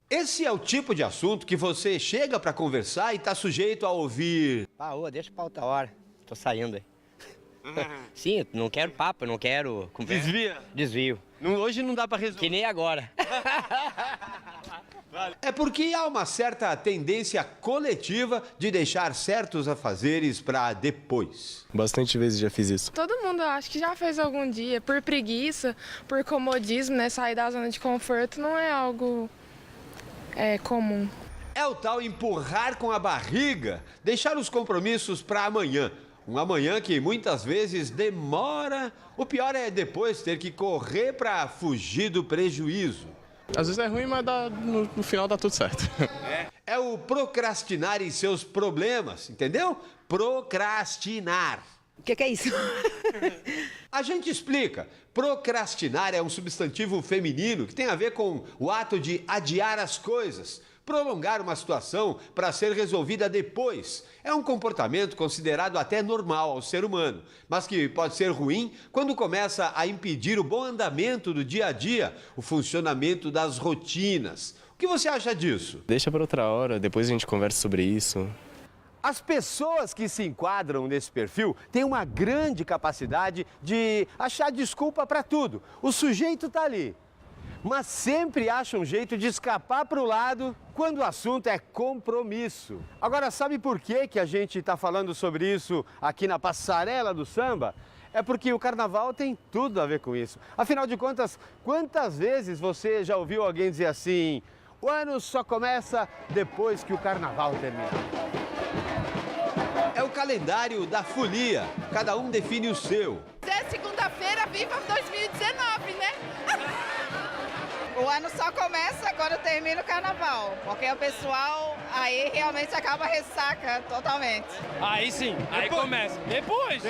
Esse é o tipo de assunto que você chega para conversar e está sujeito a ouvir. Deixa para outra hora. Tô saindo aí. Sim, não quero papo, não quero conversa. Desvia? Desvio. Hoje não dá para resolver. Que nem agora. É porque há uma certa tendência coletiva de deixar certos afazeres para depois. Bastante vezes já fiz isso. Todo mundo acho que já fez algum dia, por preguiça, por comodismo, né? Sair da zona de conforto não é algo comum. É o tal empurrar com a barriga, deixar os compromissos para amanhã. Um amanhã que muitas vezes demora. O pior é depois ter que correr para fugir do prejuízo. Às vezes é ruim, mas no final dá tudo certo. É o procrastinar em seus problemas, entendeu? Procrastinar. O que é isso? A gente explica. Procrastinar é um substantivo feminino que tem a ver com o ato de adiar as coisas. Prolongar uma situação para ser resolvida depois. É um comportamento considerado até normal ao ser humano, mas que pode ser ruim quando começa a impedir o bom andamento do dia a dia, o funcionamento das rotinas. O que você acha disso? Deixa para outra hora, depois a gente conversa sobre isso. As pessoas que se enquadram nesse perfil têm uma grande capacidade de achar desculpa para tudo. O sujeito está ali, mas sempre acha um jeito de escapar para o lado quando o assunto é compromisso. Agora, sabe por que a gente está falando sobre isso aqui na Passarela do Samba? É porque o carnaval tem tudo a ver com isso. Afinal de contas, quantas vezes você já ouviu alguém dizer assim: o ano só começa depois que o carnaval termina? É o calendário da folia. Cada um define o seu. É segunda-feira, viva 2019, né? O ano só começa quando termina o carnaval, porque o pessoal aí realmente acaba ressaca totalmente. Aí sim, aí começa. Depois.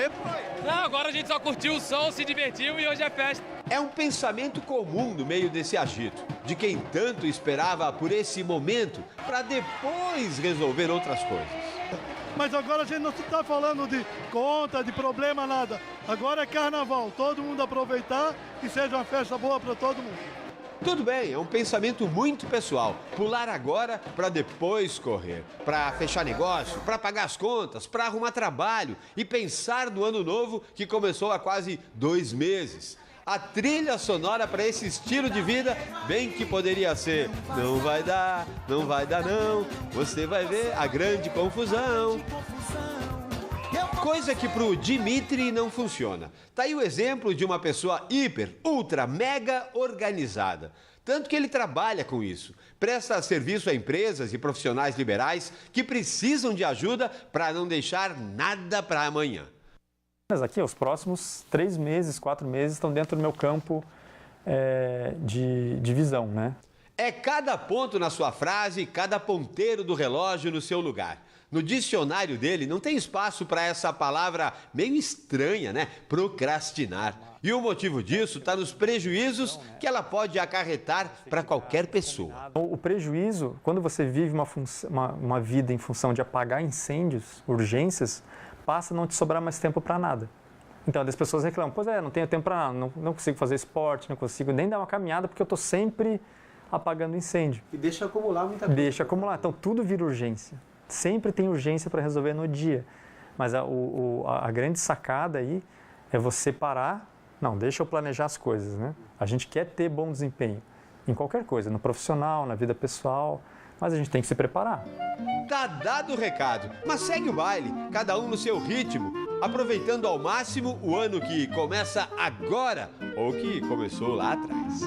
Não, agora a gente só curtiu o som, se divertiu e hoje é festa. É um pensamento comum no meio desse agito, de quem tanto esperava por esse momento para depois resolver outras coisas. Mas agora a gente não está falando de conta, de problema, nada. Agora é carnaval, todo mundo aproveitar e seja uma festa boa para todo mundo. Tudo bem, é um pensamento muito pessoal. Pular agora para depois correr. Para fechar negócio, para pagar as contas, para arrumar trabalho e pensar no ano novo que começou há quase 2 meses. A trilha sonora para esse estilo de vida, bem que poderia ser: não vai dar não, você vai ver a grande confusão. Coisa que pro Dimitri não funciona. Tá aí o exemplo de uma pessoa hiper, ultra, mega organizada. Tanto que ele trabalha com isso. Presta serviço a empresas e profissionais liberais que precisam de ajuda para não deixar nada para amanhã. Mas aqui, os próximos 3 meses, 4 meses estão dentro do meu campo de visão, né? É cada ponto na sua frase, cada ponteiro do relógio no seu lugar. No dicionário dele não tem espaço para essa palavra meio estranha, né? Procrastinar. E o motivo disso está nos prejuízos que ela pode acarretar para qualquer pessoa. O prejuízo, quando você vive uma vida em função de apagar incêndios, urgências, passa a não te sobrar mais tempo para nada. Então, as pessoas reclamam: pois não tenho tempo para nada, não consigo fazer esporte, não consigo nem dar uma caminhada porque eu estou sempre apagando incêndio. E deixa acumular muita coisa. Deixa acumular, então tudo vira urgência. Sempre tem urgência para resolver no dia. Mas a grande sacada aí é você parar. Não, deixa eu planejar as coisas, né? A gente quer ter bom desempenho em qualquer coisa, no profissional, na vida pessoal, mas a gente tem que se preparar. Tá dado o recado, mas segue o baile, cada um no seu ritmo, aproveitando ao máximo o ano que começa agora ou que começou lá atrás.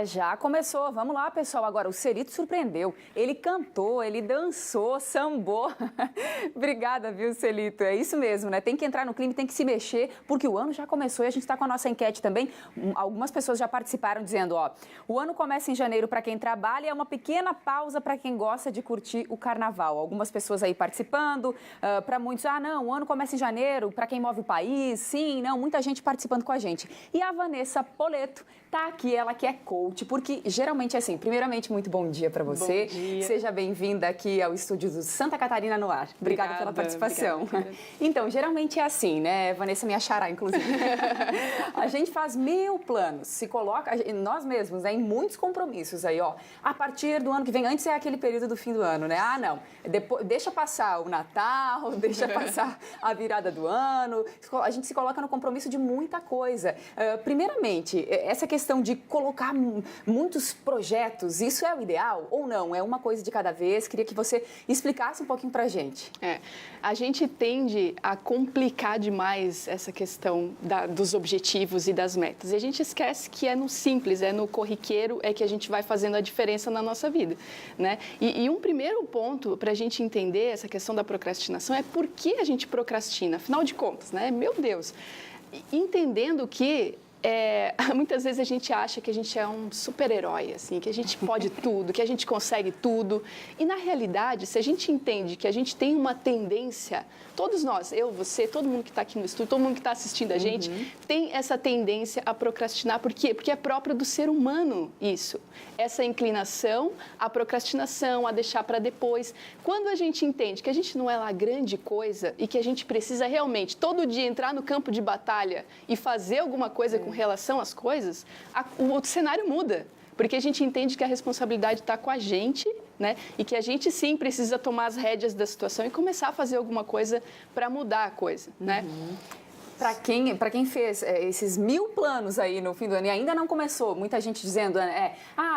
Já começou. Vamos lá, pessoal. Agora, o Celito surpreendeu. Ele cantou, ele dançou, sambou. Obrigada, viu, Celito? É isso mesmo, né? Tem que entrar no clima, tem que se mexer, porque o ano já começou e a gente está com a nossa enquete também. Algumas pessoas já participaram dizendo, ó, o ano começa em janeiro para quem trabalha e é uma pequena pausa para quem gosta de curtir o carnaval. Algumas pessoas aí participando, para muitos, não, o ano começa em janeiro, para quem move o país, sim, não, muita gente participando com a gente. E a Vanessa Poleto tá aqui, ela que é coach, porque geralmente é assim. Primeiramente, muito bom dia para você. Bom dia. Seja bem-vinda aqui ao estúdio do Santa Catarina no Ar. Obrigada pela participação. Obrigada. Então, geralmente é assim, né? Vanessa me achará, inclusive. A gente faz 1000 planos, se coloca, nós mesmos, né, em muitos compromissos aí, ó. A partir do ano que vem, antes é aquele período do fim do ano, né? Não, depois, deixa passar o Natal, deixa passar a virada do ano. A gente se coloca no compromisso de muita coisa. Primeiramente, essa questão de colocar muitos projetos, isso é o ideal ou não? É uma coisa de cada vez? Queria que você explicasse um pouquinho pra gente. A gente tende a complicar demais essa questão dos objetivos e das metas. E a gente esquece que é no simples, é no corriqueiro, é que a gente vai fazendo a diferença na nossa vida, né? E um primeiro ponto para a gente entender essa questão da procrastinação é por que a gente procrastina, afinal de contas, né? Meu Deus, entendendo que muitas vezes a gente acha que a gente é um super-herói, assim, que a gente pode tudo, que a gente consegue tudo. E, na realidade, se a gente entende que a gente tem uma tendência, todos nós, eu, você, todo mundo que está aqui no estúdio, todo mundo que está assistindo a gente, tem essa tendência a procrastinar. Por quê? Porque é próprio do ser humano isso. Essa inclinação à procrastinação, a deixar para depois. Quando a gente entende que a gente não é lá grande coisa e que a gente precisa realmente, todo dia, entrar no campo de batalha e fazer alguma coisa com relação às coisas, o cenário muda, porque a gente entende que a responsabilidade está com a gente, né? E que a gente sim precisa tomar as rédeas da situação e começar a fazer alguma coisa para mudar a coisa, né? Para quem fez esses 1000 planos aí no fim do ano e ainda não começou, muita gente dizendo,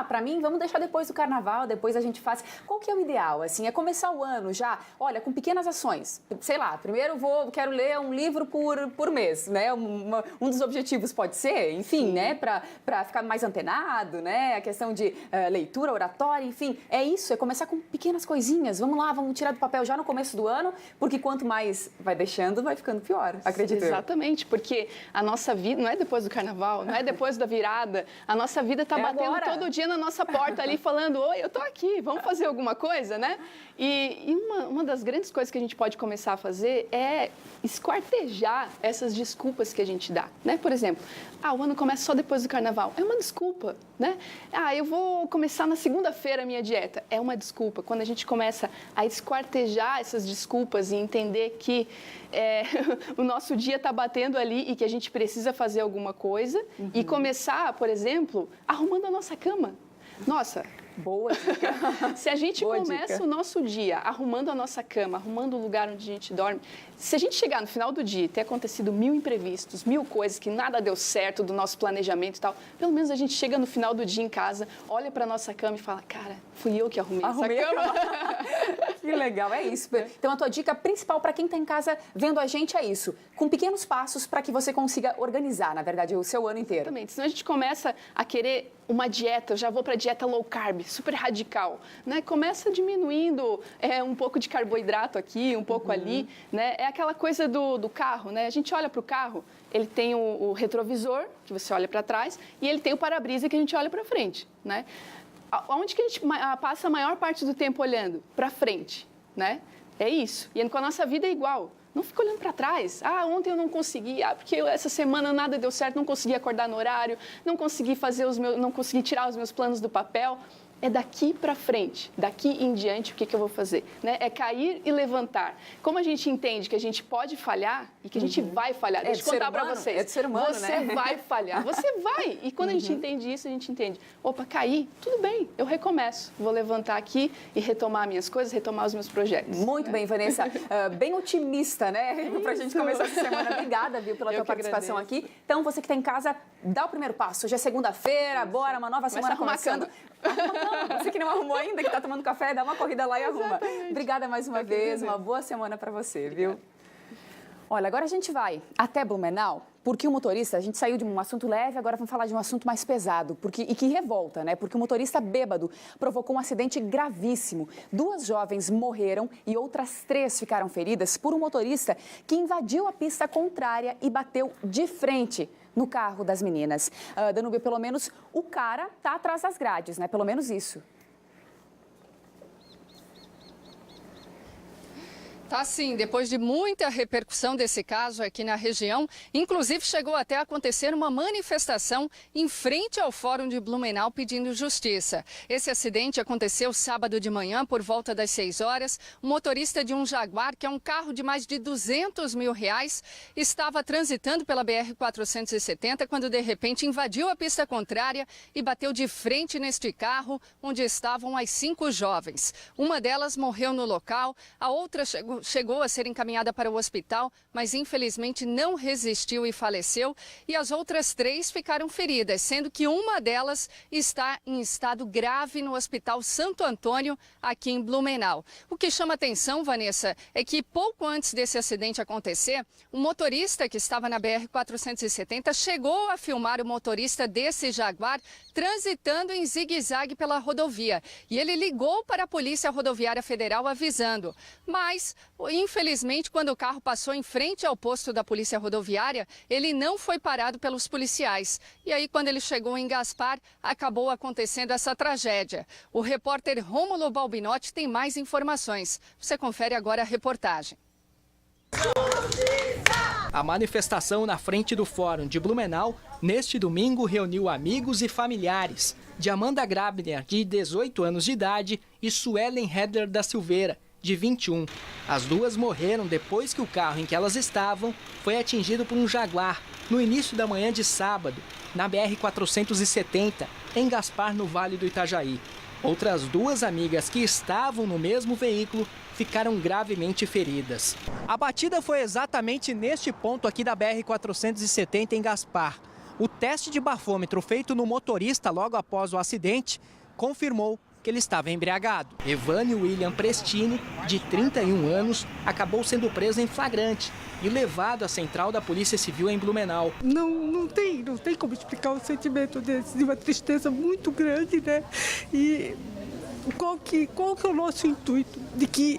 para mim, vamos deixar depois do carnaval, depois a gente faz. Qual que é o ideal? Assim, é começar o ano já, olha, com pequenas ações. Sei lá, primeiro quero ler um livro por mês, né? Um dos objetivos pode ser, enfim, né? Para ficar mais antenado, né? A questão de leitura, oratória, enfim. É isso, é começar com pequenas coisinhas. Vamos lá, vamos tirar do papel já no começo do ano, porque quanto mais vai deixando, vai ficando pior, acredito eu. Exatamente, porque a nossa vida não é depois do carnaval, não é depois da virada, a nossa vida está batendo agora. Todo dia na nossa porta ali, falando, oi, eu tô aqui, vamos fazer alguma coisa, né? E uma das grandes coisas que a gente pode começar a fazer é esquartejar essas desculpas que a gente dá, né? Por exemplo, o ano começa só depois do carnaval, é uma desculpa, né? Eu vou começar na segunda-feira a minha dieta, é uma desculpa. Quando a gente começa a esquartejar essas desculpas e entender que o nosso dia está batendo ali e que a gente precisa fazer alguma coisa e começar, por exemplo, arrumando a nossa cama. Nossa, boa dica. Se a gente começa o nosso dia arrumando a nossa cama, arrumando o lugar onde a gente dorme, se a gente chegar no final do dia e ter acontecido 1000 imprevistos, 1000 coisas que nada deu certo do nosso planejamento e tal, pelo menos a gente chega no final do dia em casa, olha para nossa cama e fala, cara, fui eu que arrumei essa cama. Que legal, é isso. Então, a tua dica principal para quem está em casa vendo a gente é isso, com pequenos passos para que você consiga organizar, na verdade, o seu ano inteiro. Exatamente, senão a gente começa a querer uma dieta, eu já vou para a dieta low carb, super radical, né? Começa diminuindo um pouco de carboidrato aqui, um pouco ali, né? É aquela coisa do carro, né? A gente olha para o carro, ele tem o retrovisor, que você olha para trás, e ele tem o para-brisa que a gente olha para frente, né? Onde que a gente passa a maior parte do tempo olhando? Para frente, né? É isso. E com a nossa vida é igual. Não fica olhando para trás. Ontem eu não consegui, porque essa semana nada deu certo, não consegui acordar no horário, não consegui não consegui tirar os meus planos do papel. É daqui para frente, daqui em diante, o que eu vou fazer? Né? É cair e levantar. Como a gente entende que a gente pode falhar e que a gente vai falhar, deixa eu contar para vocês. É do ser humano, você vai falhar, você vai. E quando a gente entende isso, a gente entende, opa, caí, tudo bem, eu recomeço. Vou levantar aqui e retomar minhas coisas, retomar os meus projetos. Muito bem, Vanessa. Bem otimista, né? Para a gente começar essa semana. Obrigada, viu, pela tua participação aqui. Então, você que está em casa, dá o primeiro passo. Hoje é segunda-feira, bora, uma nova semana começando. Você que não arrumou ainda, que está tomando café, dá uma corrida lá e arruma. Obrigada mais uma vez, uma boa semana para você, viu? Olha, agora a gente vai até Blumenau, porque o motorista, a gente saiu de um assunto leve, agora vamos falar de um assunto mais pesado, e que revolta, né? Porque o motorista bêbado provocou um acidente gravíssimo. 2 jovens morreram e outras 3 ficaram feridas por um motorista que invadiu a pista contrária e bateu de frente no carro das meninas. Danúbia, pelo menos o cara tá atrás das grades, né? Pelo menos isso. Tá sim, depois de muita repercussão desse caso aqui na região, inclusive chegou até a acontecer uma manifestação em frente ao Fórum de Blumenau pedindo justiça. Esse acidente aconteceu sábado de manhã por volta das 6 horas. O motorista de um Jaguar, que é um carro de mais de R$200 mil, estava transitando pela BR-470 quando de repente invadiu a pista contrária e bateu de frente neste carro onde estavam as 5 jovens. Uma delas morreu no local, a outra chegou a ser encaminhada para o hospital, mas infelizmente não resistiu e faleceu. E as outras 3 ficaram feridas, sendo que uma delas está em estado grave no Hospital Santo Antônio, aqui em Blumenau. O que chama atenção, Vanessa, é que pouco antes desse acidente acontecer, o motorista que estava na BR-470 chegou a filmar o motorista desse Jaguar transitando em zigue-zague pela rodovia. E ele ligou para a Polícia Rodoviária Federal avisando. Mas, infelizmente, quando o carro passou em frente ao posto da Polícia Rodoviária, ele não foi parado pelos policiais. E aí, quando ele chegou em Gaspar, acabou acontecendo essa tragédia. O repórter Rômulo Balbinotti tem mais informações. Você confere agora a reportagem. A manifestação na frente do Fórum de Blumenau, neste domingo, reuniu amigos e familiares de Amanda Grabner, de 18 anos de idade, e Suelen Heder da Silveira, de 21. As 2 morreram depois que o carro em que elas estavam foi atingido por um Jaguar no início da manhã de sábado, na BR-470, em Gaspar, no Vale do Itajaí. Outras 2 amigas que estavam no mesmo veículo ficaram gravemente feridas. A batida foi exatamente neste ponto aqui da BR-470 em Gaspar. O teste de bafômetro feito no motorista logo após o acidente confirmou que ele estava embriagado. Evânio William Prestini, de 31 anos, acabou sendo preso em flagrante e levado à central da Polícia Civil em Blumenau. Não tem como explicar um sentimento desse, de uma tristeza muito grande, né? E qual que é o nosso intuito? De que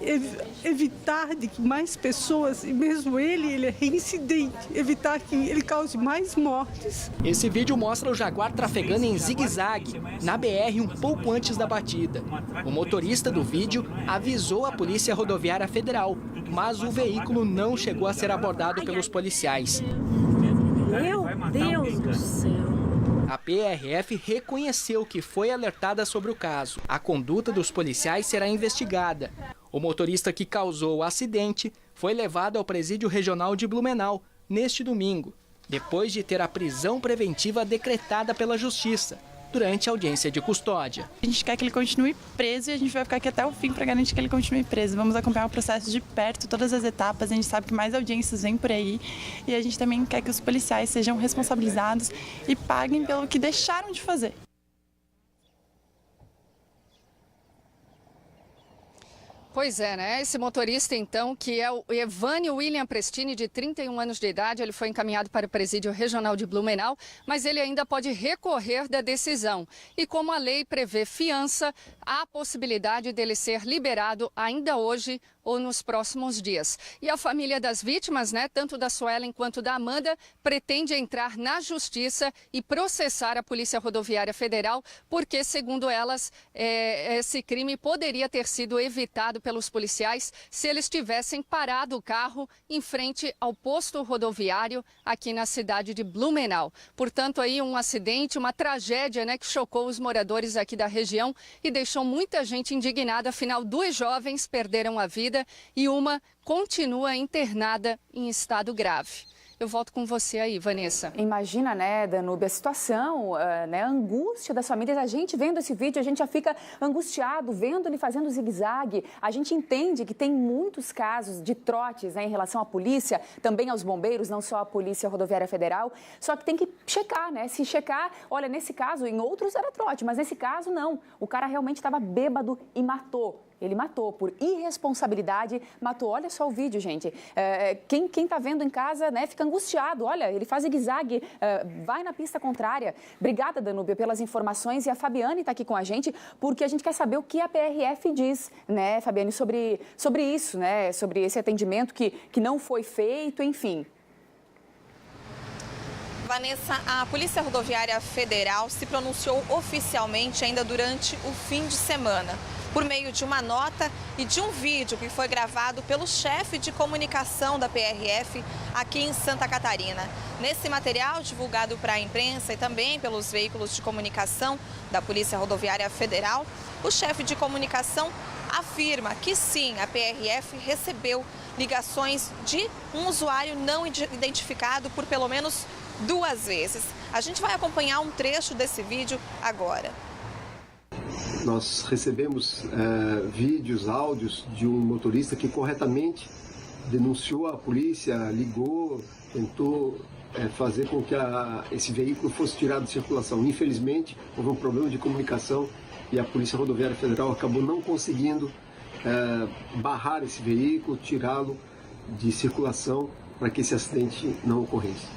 evitar de que mais pessoas, e mesmo ele é reincidente, evitar que ele cause mais mortes. Esse vídeo mostra o Jaguar trafegando em zigue-zague na BR um pouco antes da batida. O motorista do vídeo avisou a Polícia Rodoviária Federal, mas o veículo não chegou a ser abordado pelos policiais. Meu Deus do céu! A PRF reconheceu que foi alertada sobre o caso. A conduta dos policiais será investigada. O motorista que causou o acidente foi levado ao Presídio Regional de Blumenau neste domingo, depois de ter a prisão preventiva decretada pela Justiça durante a audiência de custódia. A gente quer que ele continue preso e a gente vai ficar aqui até o fim para garantir que ele continue preso. Vamos acompanhar o processo de perto, todas as etapas. A gente sabe que mais audiências vêm por aí e a gente também quer que os policiais sejam responsabilizados e paguem pelo que deixaram de fazer. Pois é, né? Esse motorista, então, que é o Evânio William Prestini, de 31 anos de idade, ele foi encaminhado para o Presídio Regional de Blumenau, mas ele ainda pode recorrer da decisão. E como a lei prevê fiança, há a possibilidade dele ser liberado ainda hoje ou nos próximos dias. E a família das vítimas, né, tanto da Suelen quanto da Amanda, pretende entrar na justiça e processar a Polícia Rodoviária Federal, porque, segundo elas, esse crime poderia ter sido evitado pelos policiais se eles tivessem parado o carro em frente ao posto rodoviário aqui na cidade de Blumenau. Portanto, aí um acidente, uma tragédia, né, que chocou os moradores aqui da região e deixou muita gente indignada. Afinal, 2 jovens perderam a vida e uma continua internada em estado grave. Eu volto com você aí, Vanessa. Imagina, né, Danúbia, a situação, né, a angústia das famílias. A gente vendo esse vídeo, a gente já fica angustiado, vendo ele fazendo zigue-zague. A gente entende que tem muitos casos de trotes, né, em relação à polícia, também aos bombeiros, não só à Polícia Rodoviária Federal. Só que tem que checar, né? Se checar, olha, nesse caso, em outros era trote, mas nesse caso não. O cara realmente estava bêbado e matou. Ele matou por irresponsabilidade, matou. Olha só o vídeo, gente. Quem tá vendo em casa, né, fica angustiado. Olha, ele faz zigue-zague, vai na pista contrária. Obrigada, Danúbia, pelas informações. E a Fabiane está aqui com a gente, porque a gente quer saber o que a PRF diz, né, Fabiane, sobre isso, né, sobre esse atendimento que não foi feito, enfim. Vanessa, a Polícia Rodoviária Federal se pronunciou oficialmente ainda durante o fim de semana, por meio de uma nota e de um vídeo que foi gravado pelo chefe de comunicação da PRF aqui em Santa Catarina. Nesse material, divulgado para a imprensa e também pelos veículos de comunicação da Polícia Rodoviária Federal, o chefe de comunicação afirma que sim, a PRF recebeu ligações de um usuário não identificado por pelo menos 2 vezes. A gente vai acompanhar um trecho desse vídeo agora. Nós recebemos vídeos, áudios de um motorista que corretamente denunciou a polícia, ligou, tentou fazer com que esse veículo fosse tirado de circulação. Infelizmente, houve um problema de comunicação e a Polícia Rodoviária Federal acabou não conseguindo barrar esse veículo, tirá-lo de circulação para que esse acidente não ocorresse.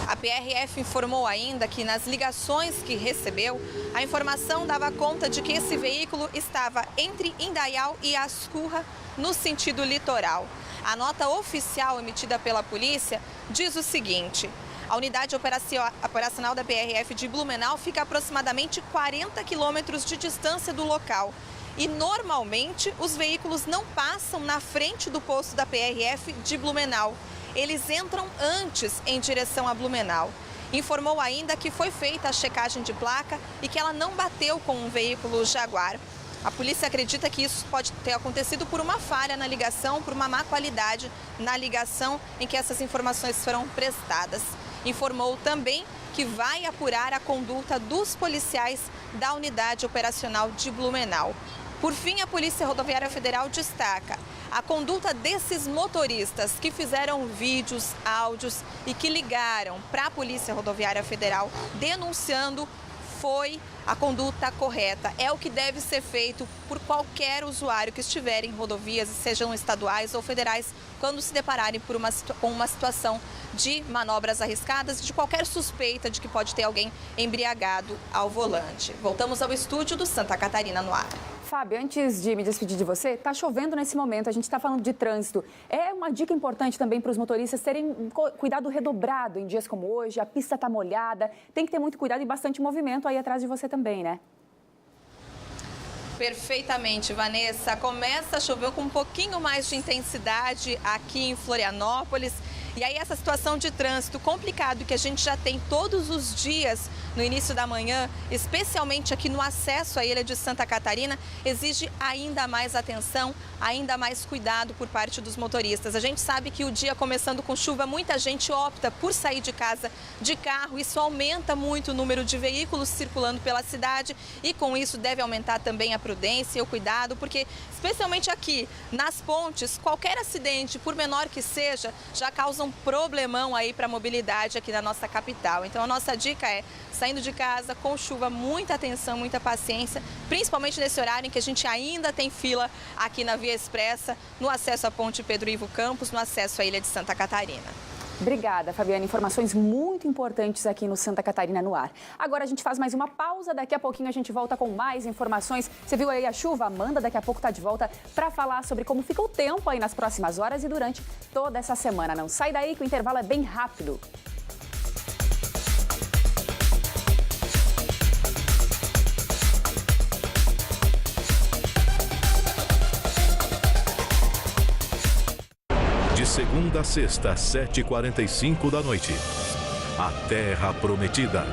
A PRF informou ainda que nas ligações que recebeu, a informação dava conta de que esse veículo estava entre Indaial e Ascurra, no sentido litoral. A nota oficial emitida pela polícia diz o seguinte: a unidade operacional da PRF de Blumenau fica a aproximadamente 40 quilômetros de distância do local. E normalmente os veículos não passam na frente do posto da PRF de Blumenau. Eles entram antes em direção a Blumenau. Informou ainda que foi feita a checagem de placa e que ela não bateu com um veículo Jaguar. A polícia acredita que isso pode ter acontecido por uma falha na ligação, por uma má qualidade na ligação em que essas informações foram prestadas. Informou também que vai apurar a conduta dos policiais da unidade operacional de Blumenau. Por fim, a Polícia Rodoviária Federal destaca a conduta desses motoristas que fizeram vídeos, áudios e que ligaram para a Polícia Rodoviária Federal denunciando foi a conduta correta. É o que deve ser feito por qualquer usuário que estiver em rodovias, sejam estaduais ou federais, quando se depararem com uma situação de manobras arriscadas, de qualquer suspeita de que pode ter alguém embriagado ao volante. Voltamos ao estúdio do Santa Catarina no ar. Fábio, antes de me despedir de você, está chovendo nesse momento, a gente está falando de trânsito. É uma dica importante também para os motoristas terem cuidado redobrado em dias como hoje, a pista está molhada, tem que ter muito cuidado e bastante movimento aí atrás de você também, né? Perfeitamente, Vanessa. Começa a chover com um pouquinho mais de intensidade aqui em Florianópolis. E aí essa situação de trânsito complicado que a gente já tem todos os dias no início da manhã, especialmente aqui no acesso à ilha de Santa Catarina, exige ainda mais atenção, ainda mais cuidado por parte dos motoristas. A gente sabe que o dia começando com chuva, muita gente opta por sair de casa de carro. Isso aumenta muito o número de veículos circulando pela cidade e com isso deve aumentar também a prudência e o cuidado, porque especialmente aqui nas pontes, qualquer acidente, por menor que seja, já causa um problemão aí para a mobilidade aqui na nossa capital. Então a nossa dica é, saindo de casa com chuva, muita atenção, muita paciência, principalmente nesse horário em que a gente ainda tem fila aqui na Via Expressa, no acesso à Ponte Pedro Ivo Campos, no acesso à Ilha de Santa Catarina. Obrigada, Fabiana. Informações muito importantes aqui no Santa Catarina no ar. Agora a gente faz mais uma pausa, daqui a pouquinho a gente volta com mais informações. Você viu aí a chuva? Amanda daqui a pouco está de volta para falar sobre como fica o tempo aí nas próximas horas e durante toda essa semana. Não sai daí que o intervalo é bem rápido. De segunda a sexta, 7h45 da noite. A Terra Prometida.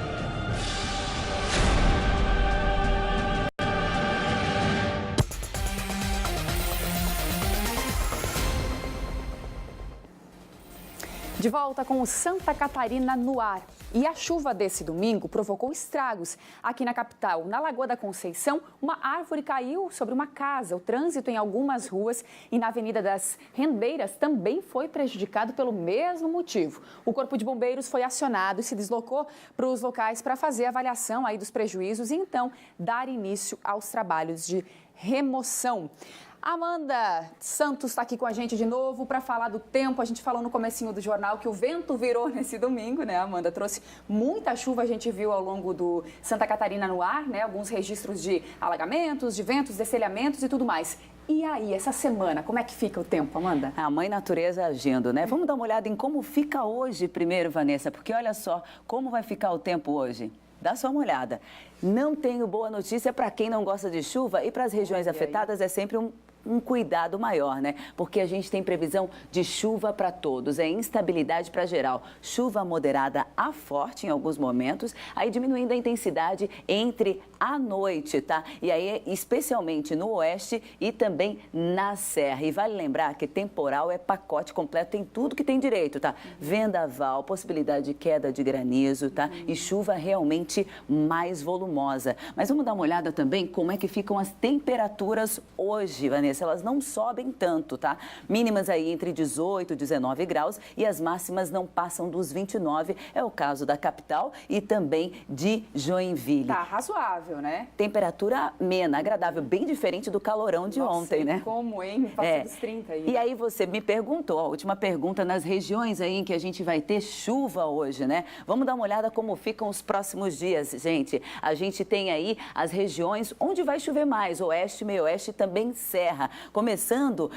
De De volta com o Santa Catarina no ar. E a chuva desse domingo provocou estragos. Aqui na capital, na Lagoa da Conceição, uma árvore caiu sobre uma casa. O trânsito em algumas ruas e na Avenida das Rendeiras também foi prejudicado pelo mesmo motivo. O Corpo de Bombeiros foi acionado e se deslocou para os locais para fazer a avaliação aí dos prejuízos e então dar início aos trabalhos de remoção. Amanda Santos está aqui com a gente de novo para falar do tempo. A gente falou no comecinho do jornal que o vento virou nesse domingo, né, Amanda? Trouxe muita chuva, a gente viu ao longo do Santa Catarina no ar, né? Alguns registros de alagamentos, de ventos, destelhamentos e tudo mais. E aí, essa semana, como é que fica o tempo, Amanda? A mãe natureza agindo, né? Vamos dar uma olhada em como fica hoje primeiro, Vanessa, porque olha só como vai ficar o tempo hoje. Dá só uma olhada. Não tenho boa notícia para quem não gosta de chuva e para as regiões afetadas é sempre um cuidado maior, né? Porque a gente tem previsão de chuva para todos, é instabilidade para geral. Chuva moderada a forte em alguns momentos, aí diminuindo a intensidade entre a noite, tá? E aí, especialmente no oeste e também na serra. E vale lembrar que temporal é pacote completo, tem tudo que tem direito, tá? Vendaval, possibilidade de queda de granizo, tá? E chuva realmente mais volumosa. Mas vamos dar uma olhada também como é que ficam as temperaturas hoje, Vanessa. Elas não sobem tanto, tá? Mínimas aí entre 18 e 19 graus e as máximas não passam dos 29. É o caso da capital e também de Joinville. Tá razoável, né? Temperatura amena, agradável, bem diferente do calorão de ontem, né? Como, hein? Passou dos 30 aí. E aí você me perguntou, a última pergunta, nas regiões aí em que a gente vai ter chuva hoje, né? Vamos dar uma olhada como ficam os próximos dias, gente. A gente tem aí as regiões onde vai chover mais, oeste, meio-oeste e também serra. Começando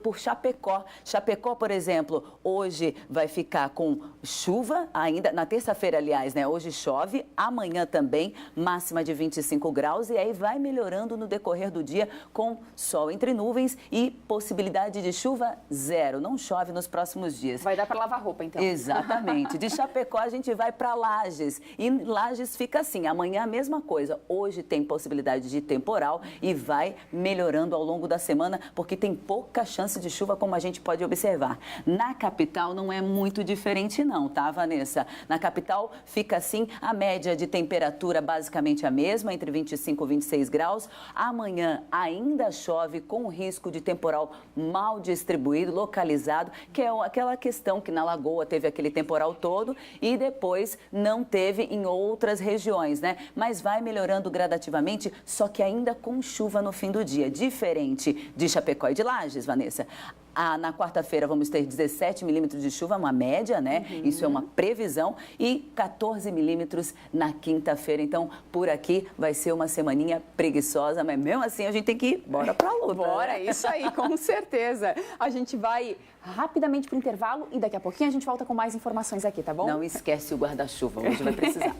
por Chapecó. Chapecó, por exemplo, hoje vai ficar com chuva, ainda na terça-feira, aliás, né? Hoje chove, amanhã também, máxima de 25 graus e aí vai melhorando no decorrer do dia com sol entre nuvens e possibilidade de chuva zero. Não chove nos próximos dias. Vai dar para lavar roupa, então. Exatamente. De Chapecó a gente vai para Lages e Lages fica assim, amanhã a mesma coisa. Hoje tem possibilidade de temporal e vai melhorando ao longo da semana, porque tem pouca chance de chuva, como a gente pode observar. Na capital não é muito diferente não, tá, Vanessa? Na capital fica assim, a média de temperatura basicamente a mesma, entre 25 e 26 graus. Amanhã ainda chove com risco de temporal mal distribuído, localizado, que é aquela questão que na Lagoa teve aquele temporal todo e depois não teve em outras regiões, né? Mas vai melhorando gradativamente, só que ainda com chuva no fim do dia, diferente de Chapecó e de Lages, Vanessa. Na quarta-feira vamos ter 17 milímetros de chuva, uma média, né? Isso é uma previsão. E 14 milímetros na quinta-feira. Então, por aqui vai ser uma semaninha preguiçosa, mas mesmo assim a gente tem que ir. Bora pra luta. Bora, isso aí, com certeza. A gente vai rapidamente pro intervalo e daqui a pouquinho a gente volta com mais informações aqui, tá bom? Não esquece o guarda-chuva, hoje vai precisar.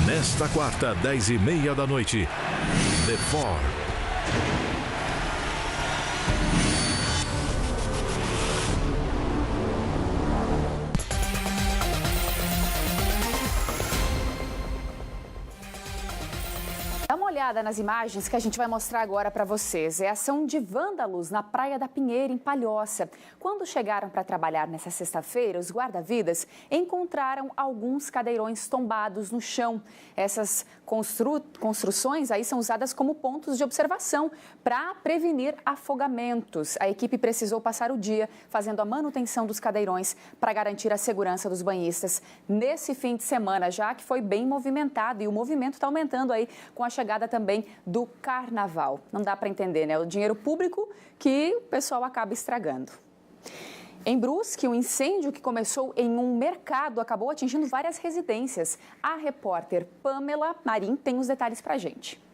Nesta quarta, 10h30 da noite, The Four. Dá uma olhada nas imagens que a gente vai mostrar agora para vocês. É a ação de vândalos na Praia da Pinheira, em Palhoça. Quando chegaram para trabalhar nessa sexta-feira, os guarda-vidas encontraram alguns cadeirões tombados no chão. Essas construções aí são usadas como pontos de observação para prevenir afogamentos. A equipe precisou passar o dia fazendo a manutenção dos cadeirões para garantir a segurança dos banhistas nesse fim de semana, já que foi bem movimentado e o movimento está aumentando aí com a chegada também do carnaval. Não dá para entender, né? O dinheiro público que o pessoal acaba estragando. Em Brusque, um incêndio que começou em um mercado acabou atingindo várias residências. A repórter Pamela Marim tem os detalhes para a gente.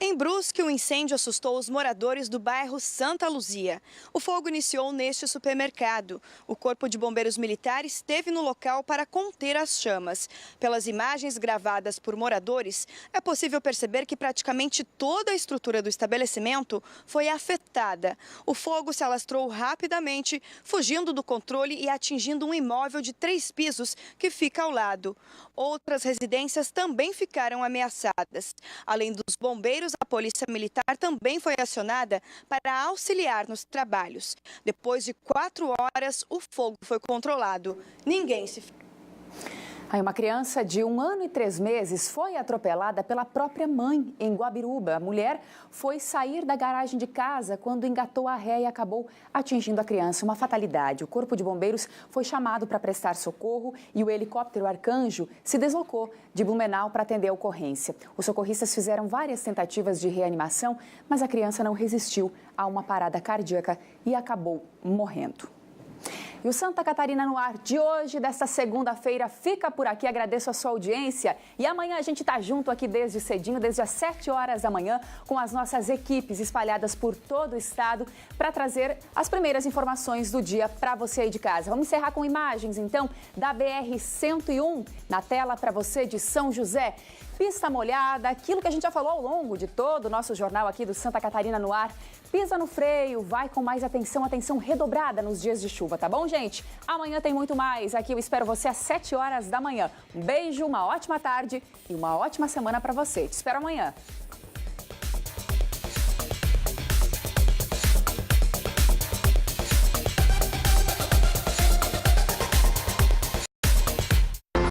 Em Brusque, o incêndio assustou os moradores do bairro Santa Luzia. O fogo iniciou neste supermercado. O Corpo de Bombeiros Militar esteve no local para conter as chamas. Pelas imagens gravadas por moradores, é possível perceber que praticamente toda a estrutura do estabelecimento foi afetada. O fogo se alastrou rapidamente, fugindo do controle e atingindo um imóvel de 3 pisos que fica ao lado. Outras residências também ficaram ameaçadas. Além dos bombeiros bombeiros, a polícia militar também foi acionada para auxiliar nos trabalhos. Depois de 4 horas, o fogo foi controlado. Ninguém se... Aí uma criança de 1 ano e 3 meses foi atropelada pela própria mãe em Guabiruba. A mulher foi sair da garagem de casa quando engatou a ré e acabou atingindo a criança. Uma fatalidade. O Corpo de Bombeiros foi chamado para prestar socorro e o helicóptero Arcanjo se deslocou de Blumenau para atender a ocorrência. Os socorristas fizeram várias tentativas de reanimação, mas a criança não resistiu a uma parada cardíaca e acabou morrendo. E o Santa Catarina no Ar de hoje, desta segunda-feira, fica por aqui. Agradeço a sua audiência e amanhã a gente está junto aqui desde cedinho, desde as 7 horas da manhã, com as nossas equipes espalhadas por todo o estado para trazer as primeiras informações do dia para você aí de casa. Vamos encerrar com imagens, então, da BR-101 na tela para você de São José. Pista molhada, aquilo que a gente já falou ao longo de todo o nosso jornal aqui do Santa Catarina no Ar. Pisa no freio, vai com mais atenção redobrada nos dias de chuva, tá bom, gente? Amanhã tem muito mais. Aqui eu espero você às 7 horas da manhã. Um beijo, uma ótima tarde e uma ótima semana para você. Te espero amanhã.